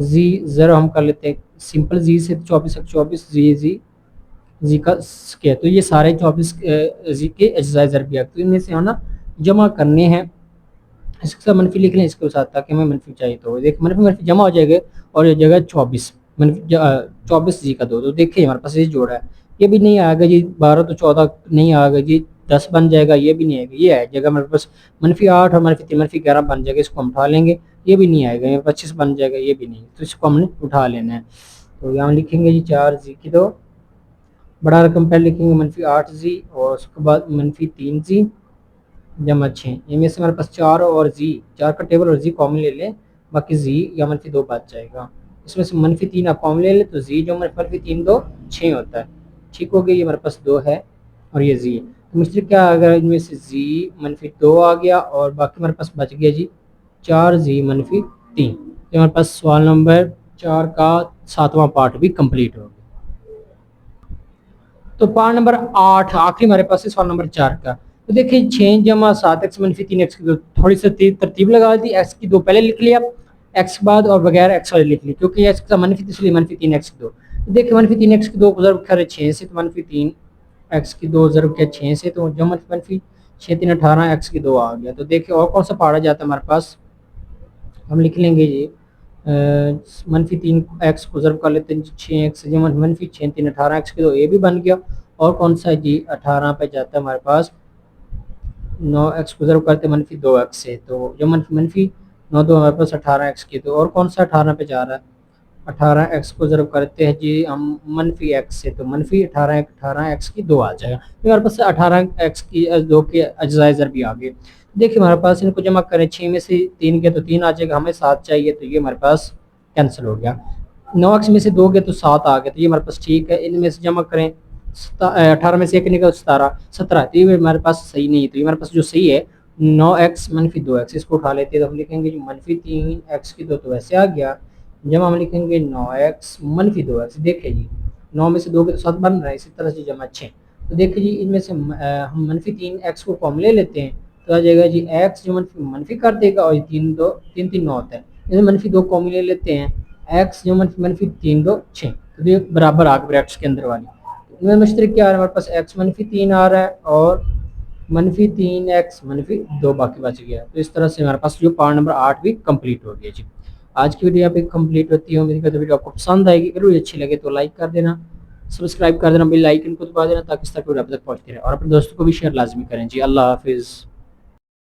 जी ज़रब हम कर लेते हैं सिंपल जी से, 24 24 जी का स्क्वायर, तो ये सारे 24 जी के अज्जाए ज़रबिया, तो इनमें से ना जमा करने हैं। इसके साथ मनफी लिख लें इसके साथ, ताकि हमें मनफी चाहिए, तो देख मनफी जमा हो जाएगा, और ये जगह 24 24 जी का 2, तो देखिए हमारे पास ये जोड़ा है। ये भी नहीं आएगा जी 12 तो 14 नहीं आएगा जी, 10 बन जाएगा, ये भी नहीं आएगा। ये है जगह हमारे पास -8 और -3 -11 बन जाएगा, इसको हम उठा लेंगे। ये भी नहीं आएगा, ये 25 बन जाएगा, ये भी नहीं, तो इसको हमने उठा लेना है। तो यहाँ लिखेंगे जी 4 जी की 2, बड़ा रकम पहले लिखेंगे -8 जी, और उसके बाद -3 जी जमा 6। इनमें से हमारे पास 4 और जी, 4 का टेबल और जी कॉमन ले लें, बाकी जी या -2 बच जाएगा। इसमें से -3 आप कॉमन ले लें, तो जी जो -3 2 6 होता है, ठीक हो गया। ये हमारे पास 2 है, और ये जी, तो मुझे क्या अगर इनमें से जी -2 आ गया, और बाकी हमारे पास बच गया जी 4 जी -3। तो हमारे पास सवाल नंबर 4 का 7वां पार्ट भी कंप्लीट हो गया। तो पार्ट नंबर 8 आखिरी हमारे पास है सवाल नंबर 4 का। तो देखिए 6 जमा 7x -3 x की 2, थोड़ी सी तरतीब लगा दी, x की 2 पहले लिख लिया, x के बाद और बगैर x वाले लिख ली, क्योंकि x का -3 इसलिए -3 x की 2। तो देखिए -3 x की 2 को ज़रब करें 6 से, तो -3 x की 2 ज़रब किया 6 से, तो जो -6 3 18 x की 2 आ गया। तो देखिए और कौन सा पढ़ा जाता है हमारे पास? हम लिख लेंगे जी -3 एक्स को ज़रब कर लेते हैं 6 एक्स से, -6 3 18 एक्स की, तो ये भी बन गया। और कौन सा है जी 18 पे जाता है हमारे पास 9 एक्स को ज़रब करते हैं -2 एक्स से, तो जो -9 2 हमारे पास 18 एक्स की, तो और कौन सा 18 पे जा रहा है? 18 एक्स को ज़रब करते हैं जी हम मनफी एक्स से, तो मनफी 18 एक्स की 2 आ जाएगा। तो हमारे पास 18 एक्स की 2 के अज्जाए ज़रबी आ गए। देखिए हमारे पास इनको जमा करें, 6 में से 3 के तो 3 आ जाएगा, हमें 7 चाहिए तो ये हमारे पास कैंसिल हो गया। 9 एक्स में से 2 गए तो 7 आ गए, तो ये हमारे पास ठीक है। इनमें से जमा करें, 18 में से 1 निकल 17, तो ये हमारे पास सही नहीं है। तो ये हमारे पास जो सही है 9 एक्स मनफी 2 एक्स, इसको उठा लेते हैं तो हम लिखेंगे जी मनफी 3 एक्स की 2 तो वैसे आ गया, जमा हम लिखेंगे 9 एक्स मनफी 2 एक्स। देखिए जी 9 में से 2 के तो 7 बन रहा है, इसी तरह से जमा 6। तो देखिए जी इनमें से हम मनफी 3 एक्स को कॉमन ले लेते हैं, तो आ जाएगा जी एक्स जो मनफी मनफी कर देगा, और 3 9 होता है, इसमें मनफी 2 कॉमन ले लेते हैं, एक्स जो मनफी मनफी 3 2 6, तो ये बराबर आ गए ब्रैकेट्स के अंदर वाली। इनमें मुश्तरक क्या आ रहा है हमारे पास, एक्स मनफी 3 आ रहा है और मनफी 3 एक्स मनफी 2 बाकी बच गया। तो इस तरह से हमारे पास जो पार्ट नंबर 8 भी कंप्लीट हो गया जी। आज की वीडियो यहाँ पे कंप्लीट होती है। उम्मीद करता हूँ वीडियो आपको पसंद आएगी, अगर वीडियो अच्छी लगे तो लाइक कर देना, सब्सक्राइब कर देना, बेल आइकन को दबा देना ताकि इस तरह की वीडियो आप तक पहुँचती रहे, और अपने दोस्तों को भी शेयर लाजमी करें जी। अल्लाह हाफिज़।